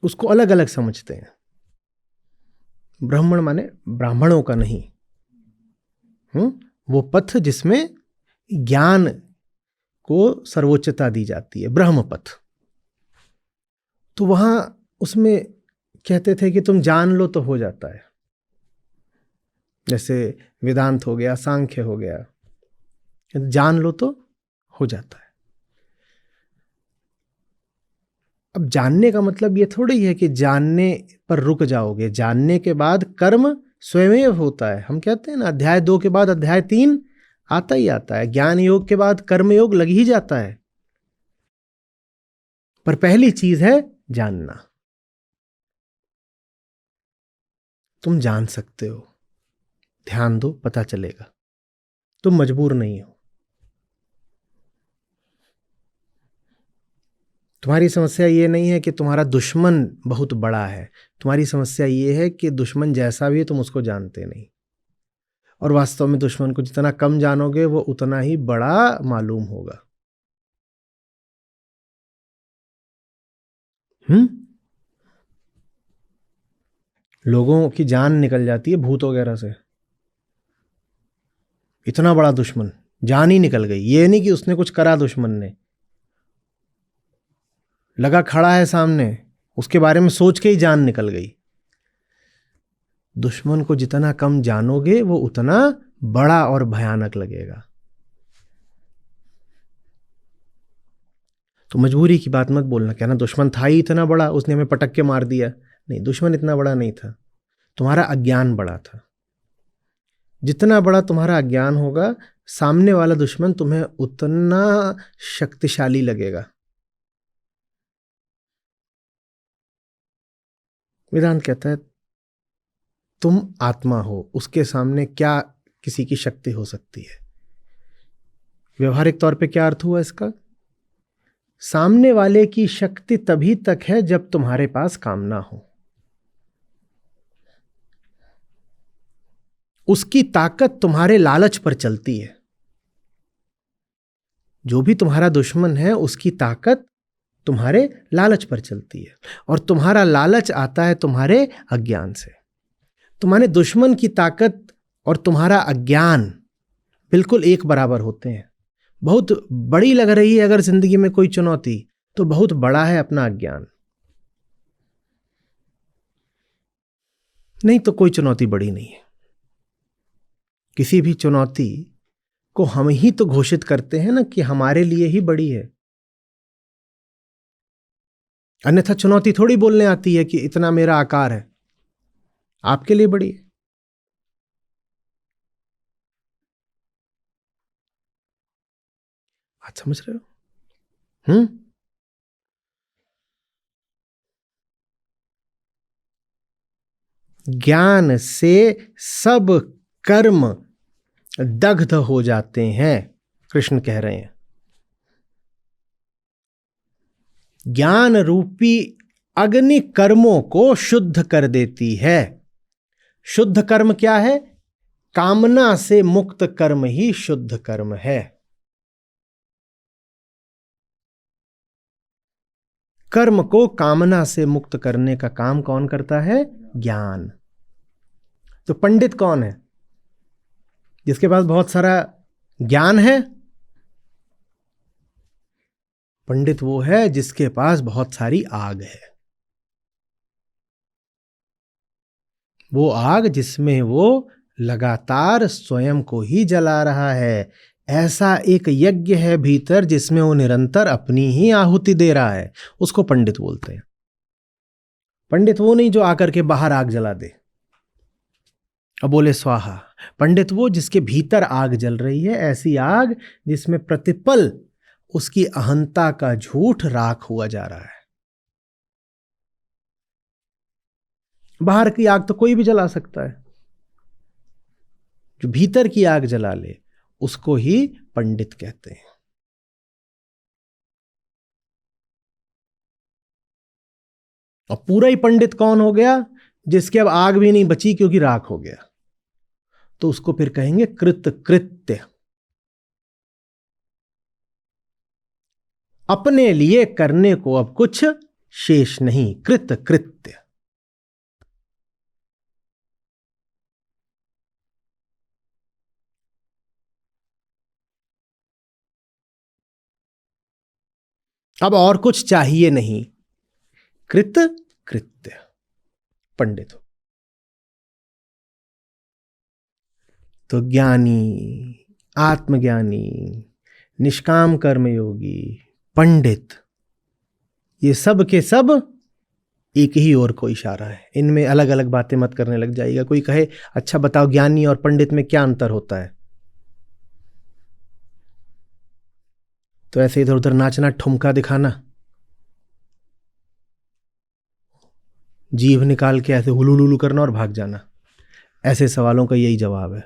उसको अलग अलग समझते हैं। ब्राह्मण माने ब्राह्मणों का नहीं, वो पथ जिसमें ज्ञान को सर्वोच्चता दी जाती है, ब्रह्म पथ। तो वहां उसमें कहते थे कि तुम जान लो तो हो जाता है। जैसे वेदांत हो गया, सांख्य हो गया, जान लो तो हो जाता है। अब जानने का मतलब ये थोड़ी है कि जानने पर रुक जाओगे। जानने के बाद कर्म स्वयं होता है। हम कहते हैं ना, अध्याय 2 के बाद अध्याय 3 आता ही आता है। ज्ञान योग के बाद कर्म योग लग ही जाता है। पर पहली चीज है जानना। तुम जान सकते हो, ध्यान दो, पता चलेगा। तुम मजबूर नहीं हो। तुम्हारी समस्या ये नहीं है कि तुम्हारा दुश्मन बहुत बड़ा है। तुम्हारी समस्या ये है कि दुश्मन जैसा भी है तुम उसको जानते नहीं। और वास्तव में दुश्मन को जितना कम जानोगे वो उतना ही बड़ा मालूम होगा। लोगों की जान निकल जाती है भूत वगैरह से। इतना बड़ा दुश्मन, जान ही निकल गई। ये नहीं कि उसने कुछ करा, दुश्मन ने लगा खड़ा है सामने, उसके बारे में सोच के ही जान निकल गई। दुश्मन को जितना कम जानोगे वो उतना बड़ा और भयानक लगेगा। तो मजबूरी की बात मत बोलना, कहना दुश्मन था ही इतना बड़ा, उसने हमें पटक के मार दिया। नहीं, दुश्मन इतना बड़ा नहीं था, तुम्हारा अज्ञान बड़ा था। जितना बड़ा तुम्हारा अज्ञान होगा, सामने वाला दुश्मन तुम्हें उतना शक्तिशाली लगेगा। वेदांत कहता है तुम आत्मा हो, उसके सामने क्या किसी की शक्ति हो सकती है। व्यवहारिक तौर पे क्या अर्थ हुआ इसका? सामने वाले की शक्ति तभी तक है जब तुम्हारे पास कामना हो। उसकी ताकत तुम्हारे लालच पर चलती है। जो भी तुम्हारा दुश्मन है उसकी ताकत तुम्हारे लालच पर चलती है, और तुम्हारा लालच आता है तुम्हारे अज्ञान से। तुम्हारे दुश्मन की ताकत और तुम्हारा अज्ञान बिल्कुल एक बराबर होते हैं। बहुत बड़ी लग रही है अगर जिंदगी में कोई चुनौती, तो बहुत बड़ा है अपना अज्ञान। नहीं तो कोई चुनौती बड़ी नहीं है। किसी भी चुनौती को हम ही तो घोषित करते हैं ना कि हमारे लिए ही बड़ी है। अन्यथा चुनौती थोड़ी बोलने आती है कि इतना मेरा आकार है, आपके लिए बड़ी है। बात समझ रहे हो? ज्ञान से सब कर्म दग्ध हो जाते हैं, कृष्ण कह रहे हैं। ज्ञान रूपी अग्नि कर्मों को शुद्ध कर देती है। शुद्ध कर्म क्या है? कामना से मुक्त कर्म ही शुद्ध कर्म है। कर्म को कामना से मुक्त करने का काम कौन करता है? ज्ञान। तो पंडित कौन है? जिसके पास बहुत सारा ज्ञान है। पंडित वो है जिसके पास बहुत सारी आग है। वो आग जिसमें वो लगातार स्वयं को ही जला रहा है। ऐसा एक यज्ञ है भीतर जिसमें वो निरंतर अपनी ही आहुति दे रहा है, उसको पंडित बोलते हैं। पंडित वो नहीं जो आकर के बाहर आग जला दे और बोले स्वाहा। पंडित वो जिसके भीतर आग जल रही है, ऐसी आग जिसमें प्रतिपल उसकी अहंता का झूठ राख हुआ जा रहा है। बाहर की आग तो कोई भी जला सकता है, जो भीतर की आग जला ले उसको ही पंडित कहते हैं। और पूरा ही पंडित कौन हो गया? जिसके अब आग भी नहीं बची क्योंकि राख हो गया, तो उसको फिर कहेंगे कृतकृत्य। अपने लिए करने को अब कुछ शेष नहीं, कृतकृत्य। अब और कुछ चाहिए नहीं, कृतकृत्य पंडित हो। तो ज्ञानी, आत्मज्ञानी, निष्काम कर्मयोगी, पंडित, ये सब के सब एक ही ओर को इशारा है। इनमें अलग अलग बातें मत करने लग जाएगा। कोई कहे अच्छा बताओ ज्ञानी और पंडित में क्या अंतर होता है, तो ऐसे इधर उधर नाचना, ठुमका दिखाना, जीभ निकाल के ऐसे हुलुलुलु करना और भाग जाना, ऐसे सवालों का यही जवाब है।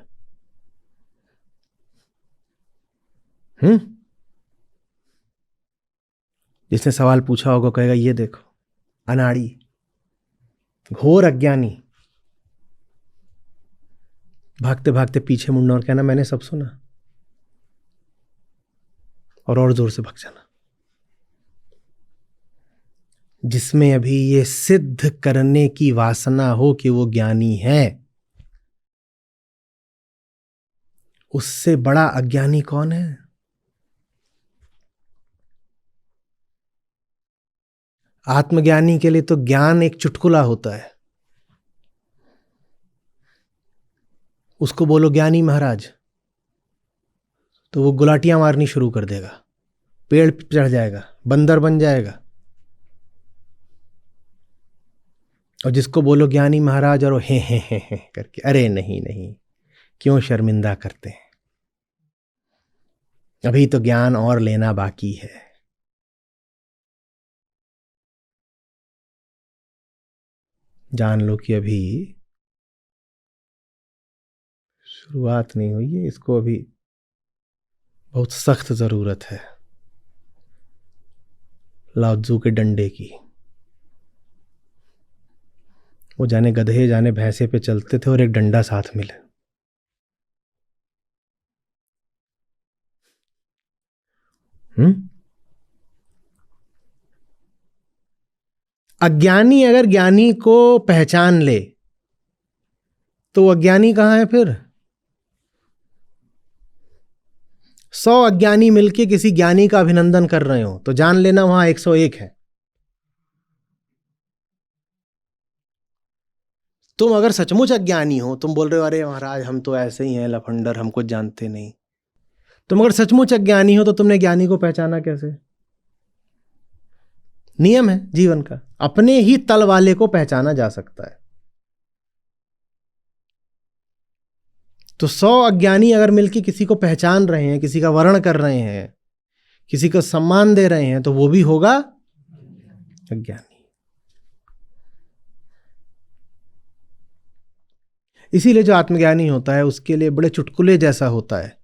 जिसने सवाल पूछा होगा कहेगा ये देखो अनाड़ी, घोर अज्ञानी, भागते भागते पीछे मुड़ना और कहना मैंने सब सुना, और जोर से भाग जाना। जिसमें अभी ये सिद्ध करने की वासना हो कि वो ज्ञानी है, उससे बड़ा अज्ञानी कौन है? आत्मज्ञानी के लिए तो ज्ञान एक चुटकुला होता है। उसको बोलो ज्ञानी महाराज, तो वो गुलाटियां मारनी शुरू कर देगा, पेड़ चढ़ जाएगा, बंदर बन जाएगा। और जिसको बोलो ज्ञानी महाराज और वो हे करके, अरे नहीं नहीं, क्यों शर्मिंदा करते हैं, अभी तो ज्ञान और लेना बाकी है। जान लो कि अभी शुरुआत नहीं हुई है, इसको अभी बहुत सख्त जरूरत है लाओ त्सु के डंडे की। वो जाने गधे जाने भैंसे पे चलते थे और एक डंडा साथ मिले। अज्ञानी अगर ज्ञानी को पहचान ले तो अज्ञानी कहां है फिर? 100 अज्ञानी मिलके किसी ज्ञानी का अभिनंदन कर रहे हो तो जान लेना वहां 101 है। तुम अगर सचमुच अज्ञानी हो, तुम बोल रहे हो अरे महाराज हम तो ऐसे ही हैं लफंडर, हम कुछ जानते नहीं। तुम अगर सचमुच अज्ञानी हो तो तुमने ज्ञानी को पहचाना कैसे? नियम है जीवन का, अपने ही तल वाले को पहचाना जा सकता है। तो 100 अज्ञानी अगर मिलकर किसी को पहचान रहे हैं, किसी का वर्ण कर रहे हैं, किसी को सम्मान दे रहे हैं, तो वो भी होगा अज्ञानी। इसीलिए जो आत्मज्ञानी होता है उसके लिए बड़े चुटकुले जैसा होता है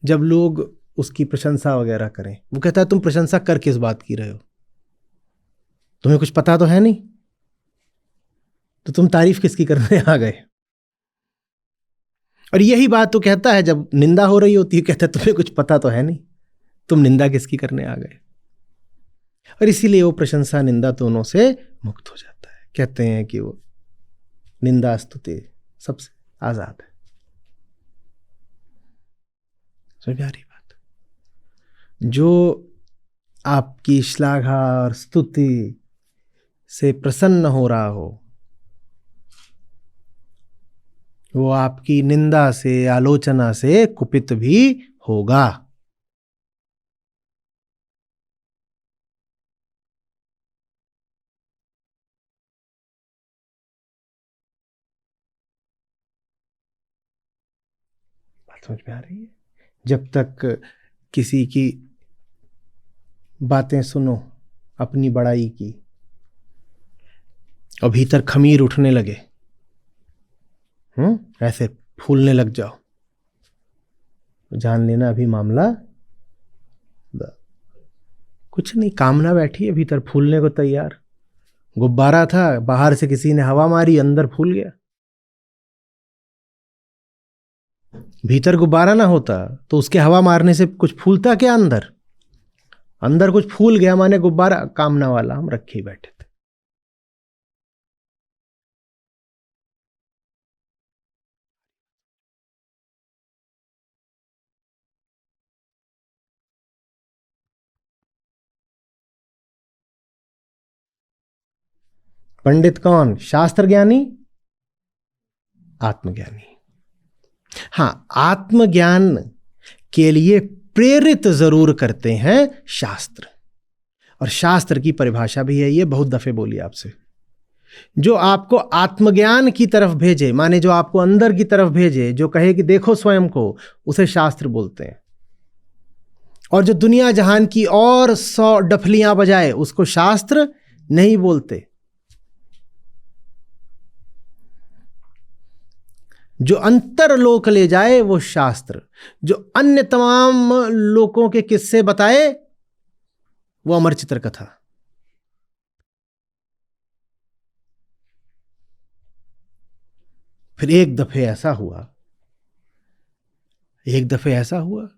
जब लोग उसकी प्रशंसा वगैरह करें। वो कहता है तुम प्रशंसा कर किस बात की रहे हो, तुम्हें कुछ पता तो है नहीं, तो तुम तारीफ किसकी करने आ गए? और यही बात तो कहता है जब निंदा हो रही होती है, कहता है तुम्हें कुछ पता तो है नहीं, तुम निंदा किसकी करने आ गए? और इसीलिए वो प्रशंसा निंदा दोनों से मुक्त हो जाता है। कहते हैं कि वो निंदा स्तुति सबसे आजाद है। तो प्यारी बात, जो आपकी श्लाघा और स्तुति से प्रसन्न हो रहा हो, वो आपकी निंदा से आलोचना से कुपित भी होगा। बात समझ में आ रही है? जब तक किसी की बातें सुनो अपनी बड़ाई की और भीतर खमीर उठने लगे, ऐसे फूलने लग जाओ, जान लेना अभी मामला कुछ नहीं, कामना बैठी है भीतर फूलने को तैयार। गुब्बारा था, बाहर से किसी ने हवा मारी, अंदर फूल गया। भीतर गुब्बारा ना होता तो उसके हवा मारने से कुछ फूलता क्या? अंदर अंदर कुछ फूल गया, माने गुब्बारा कामना वाला हम रखे ही बैठे थे। पंडित कौन? शास्त्र ज्ञानी, आत्मज्ञानी। हां, आत्मज्ञान के लिए प्रेरित जरूर करते हैं शास्त्र, और शास्त्र की परिभाषा भी है, ये बहुत दफे बोली आपसे। जो आपको आत्मज्ञान की तरफ भेजे, माने जो आपको अंदर की तरफ भेजे, जो कहे कि देखो स्वयं को, उसे शास्त्र बोलते हैं। और जो दुनिया जहान की और 100 डफलियां बजाए, उसको शास्त्र नहीं बोलते। जो अंतरलोक ले जाए वो शास्त्र, जो अन्य तमाम लोकों के किस्से बताए वो अमर चित्र कथा। फिर एक दफे ऐसा हुआ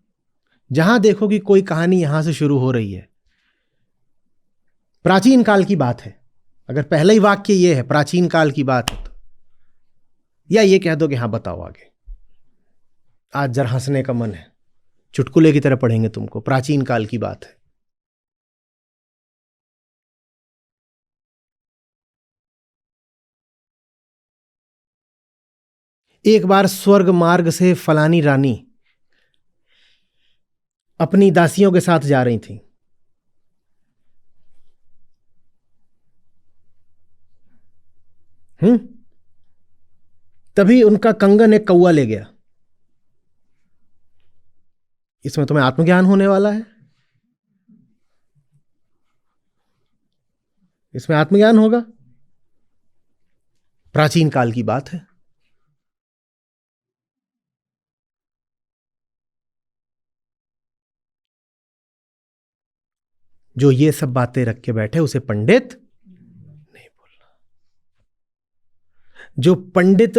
जहां देखो कि कोई कहानी यहां से शुरू हो रही है, प्राचीन काल की बात है। अगर पहला ही वाक्य ये है प्राचीन काल की बात है, तो या ये कह दो कि हाँ बताओ आगे, आज जरा हंसने का मन है, चुटकुले की तरह पढ़ेंगे तुमको, प्राचीन काल की बात है। एक बार स्वर्ग मार्ग से फलानी रानी अपनी दासियों के साथ जा रही थी। तभी उनका कंगन एक कौवा ले गया। इसमें तुम्हें आत्मज्ञान होने वाला है, इसमें आत्मज्ञान होगा। प्राचीन काल की बात है। जो ये सब बातें रख के बैठे उसे पंडित नहीं बोलना। जो पंडित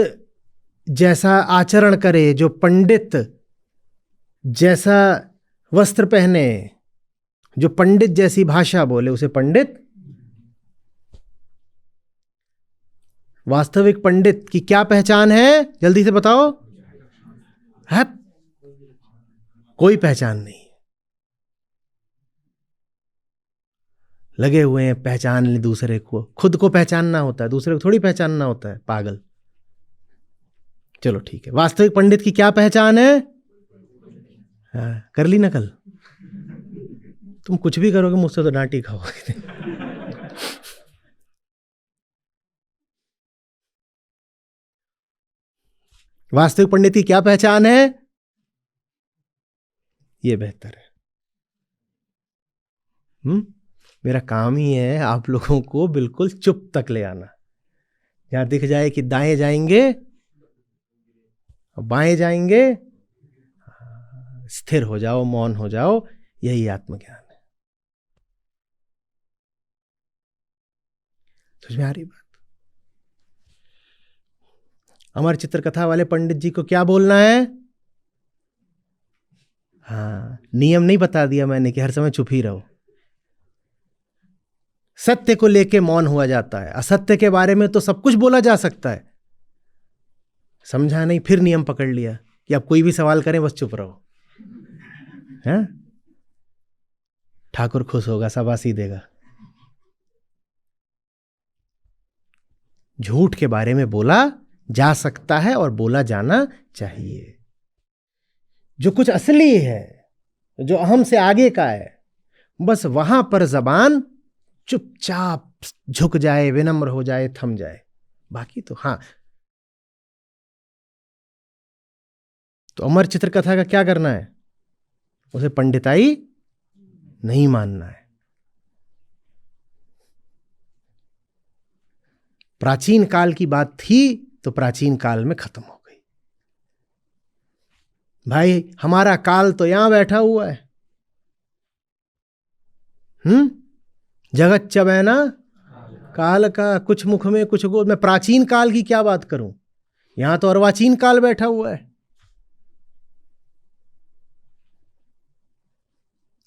जैसा आचरण करे, जो पंडित जैसा वस्त्र पहने, जो पंडित जैसी भाषा बोले, उसे पंडित। वास्तविक पंडित की क्या पहचान है? जल्दी से बताओ। है कोई पहचान नहीं। लगे हुए हैं पहचान ले दूसरे को, खुद को पहचानना होता है, दूसरे को थोड़ी पहचानना होता है, पागल। चलो ठीक है, वास्तविक पंडित की क्या पहचान है? कर ली नकल। तुम कुछ भी करोगे मुझसे तो डांट ही खाओगे। वास्तविक पंडित की क्या पहचान है? ये बेहतर है। मेरा काम ही है आप लोगों को बिल्कुल चुप तक ले आना। जहां दिख जाए कि दाएं जाएंगे बाएं जाएंगे, स्थिर हो जाओ, मौन हो जाओ, यही आत्मज्ञान है। समझ में आ रही बात? अमर चित्रकथा वाले पंडित जी को क्या बोलना है? हाँ, नियम नहीं बता दिया मैंने कि हर समय चुप ही रहो। सत्य को लेके मौन हुआ जाता है, असत्य के बारे में तो सब कुछ बोला जा सकता है। समझा नहीं? फिर नियम पकड़ लिया कि अब कोई भी सवाल करें बस चुप रहो। हैं? ठाकुर खुश होगा, शाबाशी देगा। झूठ के बारे में बोला जा सकता है और बोला जाना चाहिए। जो कुछ असली है, जो अहम से आगे का है, बस वहां पर जबान चुपचाप झुक जाए, विनम्र हो जाए, थम जाए। बाकी तो हाँ, तो अमर चित्रकथा का क्या करना है? उसे पंडिताई नहीं मानना है। प्राचीन काल की बात थी तो प्राचीन काल में खत्म हो गई। भाई हमारा काल तो यहां बैठा हुआ है। जगत चबैना काल का, कुछ मुख में कुछ गोद। मैं प्राचीन काल की क्या बात करूं, यहां तो अर्वाचीन काल बैठा हुआ है।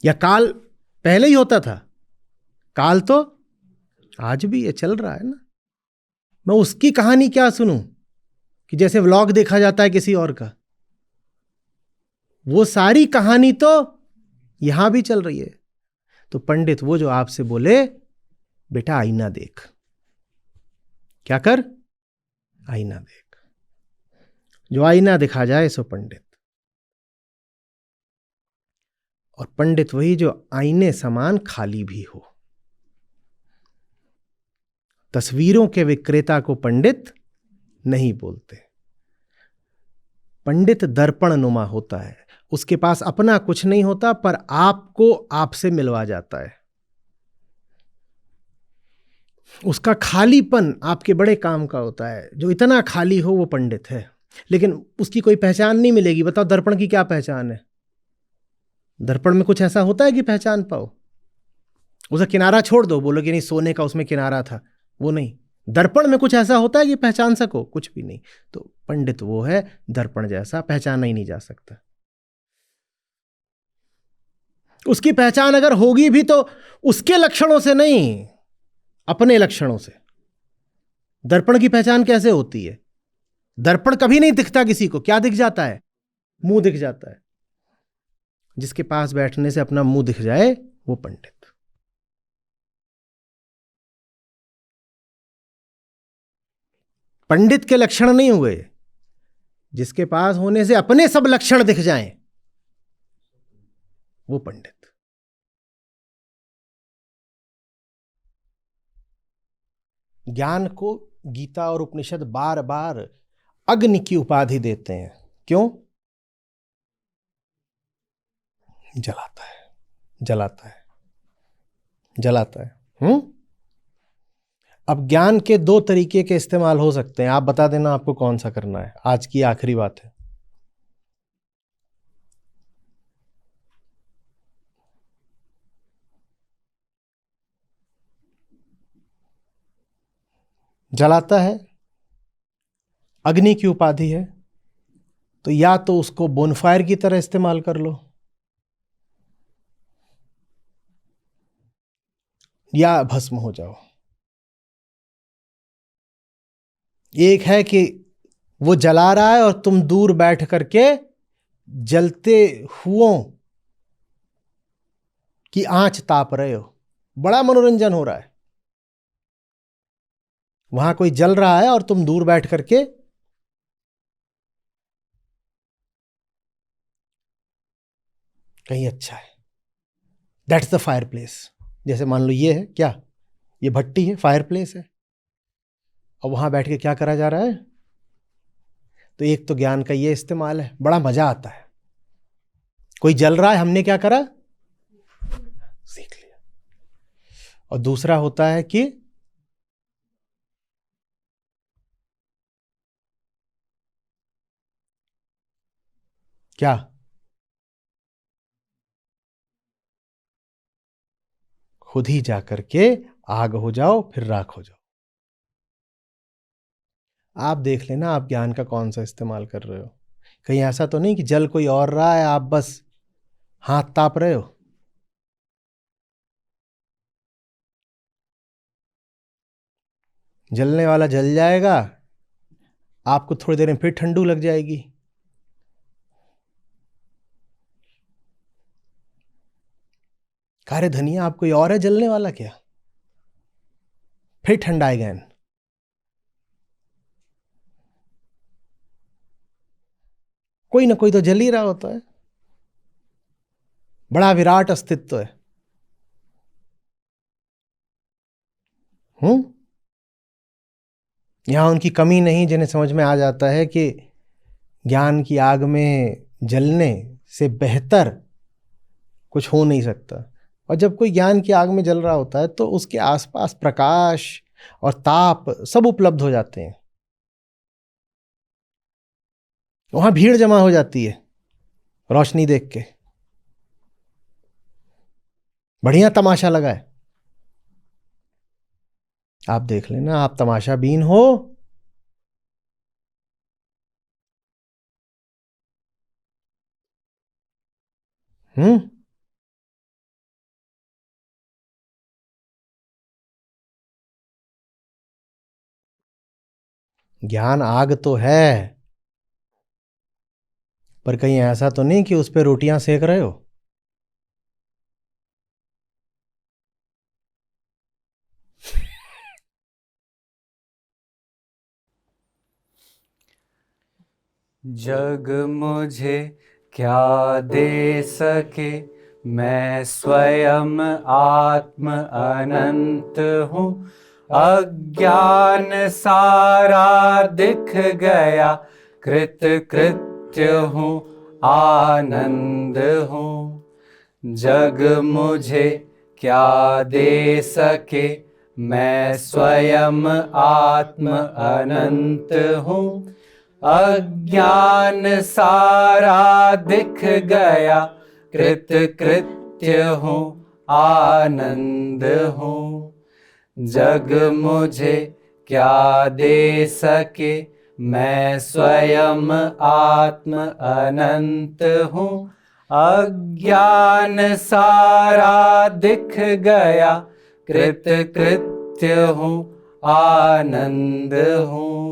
या काल पहले ही होता था? काल तो आज भी ये चल रहा है ना। मैं उसकी कहानी क्या सुनूं कि जैसे व्लॉग देखा जाता है किसी और का। वो सारी कहानी तो यहां भी चल रही है। तो पंडित वो जो आपसे बोले बेटा आईना देख, क्या कर? आईना देख। जो आईना दिखा जाए सो पंडित। और पंडित वही जो आईने समान खाली भी हो। तस्वीरों के विक्रेता को पंडित नहीं बोलते। पंडित दर्पण नुमा होता है, उसके पास अपना कुछ नहीं होता, पर आपको आपसे मिलवा जाता है। उसका खालीपन आपके बड़े काम का होता है। जो इतना खाली हो वो पंडित है, लेकिन उसकी कोई पहचान नहीं मिलेगी। बताओ दर्पण की क्या पहचान है? दर्पण में कुछ ऐसा होता है कि पहचान पाओ? उसे किनारा छोड़ दो, बोलो कि नहीं सोने का उसमें किनारा था, वो नहीं। दर्पण में कुछ ऐसा होता है कि पहचान सको? कुछ भी नहीं। तो पंडित वो है दर्पण जैसा, पहचाना ही नहीं जा सकता। उसकी पहचान अगर होगी भी तो उसके लक्षणों से नहीं, अपने लक्षणों से। दर्पण की पहचान कैसे होती है? दर्पण कभी नहीं दिखता किसी को। क्या दिख जाता है? मुंह दिख जाता है। जिसके पास बैठने से अपना मुंह दिख जाए वो पंडित। पंडित के लक्षण नहीं हुए, जिसके पास होने से अपने सब लक्षण दिख जाएं वो पंडित। ज्ञान को गीता और उपनिषद बार बार अग्नि की उपाधि देते हैं। क्यों? जलाता है, जलाता है, जलाता है। अब ज्ञान के दो तरीके के इस्तेमाल हो सकते हैं। आप बता देना आपको कौन सा करना है। आज की आखिरी बात है। जलाता है, अग्नि की उपाधि है, तो या तो उसको बोनफायर की तरह इस्तेमाल कर लो, या भस्म हो जाओ। एक है कि वो जला रहा है और तुम दूर बैठ करके जलते हुओं की आंच ताप रहे हो, बड़ा मनोरंजन हो रहा है। वहां कोई जल रहा है और तुम दूर बैठ करके कहीं अच्छा है। That's the fire place. जैसे मान लो ये है, क्या ये भट्टी है, फायर प्लेस है, और वहां बैठ के क्या करा जा रहा है? तो एक तो ज्ञान का ये इस्तेमाल है, बड़ा मजा आता है। कोई जल रहा है, हमने क्या करा? सीख लिया। और दूसरा होता है कि क्या? खुद ही जाकर के आग हो जाओ, फिर राख हो जाओ। आप देख लेना आप ज्ञान का कौन सा इस्तेमाल कर रहे हो। कहीं ऐसा तो नहीं कि जल कोई और रहा है, आप बस हाथ ताप रहे हो। जलने वाला जल जाएगा, आपको थोड़ी देर में फिर ठंडू लग जाएगी। अरे धनिया, आप कोई और है जलने वाला क्या? फिर ठंडाएगा। कोई ना कोई तो जल ही रहा होता है। बड़ा विराट अस्तित्व है। यहां उनकी कमी नहीं जिन्हें समझ में आ जाता है कि ज्ञान की आग में जलने से बेहतर कुछ हो नहीं सकता। और जब कोई ज्ञान की आग में जल रहा होता है तो उसके आसपास प्रकाश और ताप सब उपलब्ध हो जाते हैं। वहां भीड़ जमा हो जाती है रोशनी देख के। बढ़िया तमाशा लगा है, आप देख लेना, आप तमाशा बीन हो। ज्ञान आग तो है, पर कहीं ऐसा तो नहीं कि उस पे रोटियां सेक रहे हो। जग मुझे क्या दे सके, मैं स्वयं आत्म अनंत हूँ। अज्ञान सारा दिख गया, कृत कृत्य हूँ, आनंद हूँ। जग मुझे क्या दे सके, मैं स्वयं आत्म अनंत हूँ। अज्ञान सारा दिख गया, कृत कृत्य हूँ, आनंद हूँ। जग मुझे क्या दे सके, मैं स्वयं आत्म अनंत हूँ। अज्ञान सारा दिख गया, कृत कृत्य हूँ, आनंद हूँ।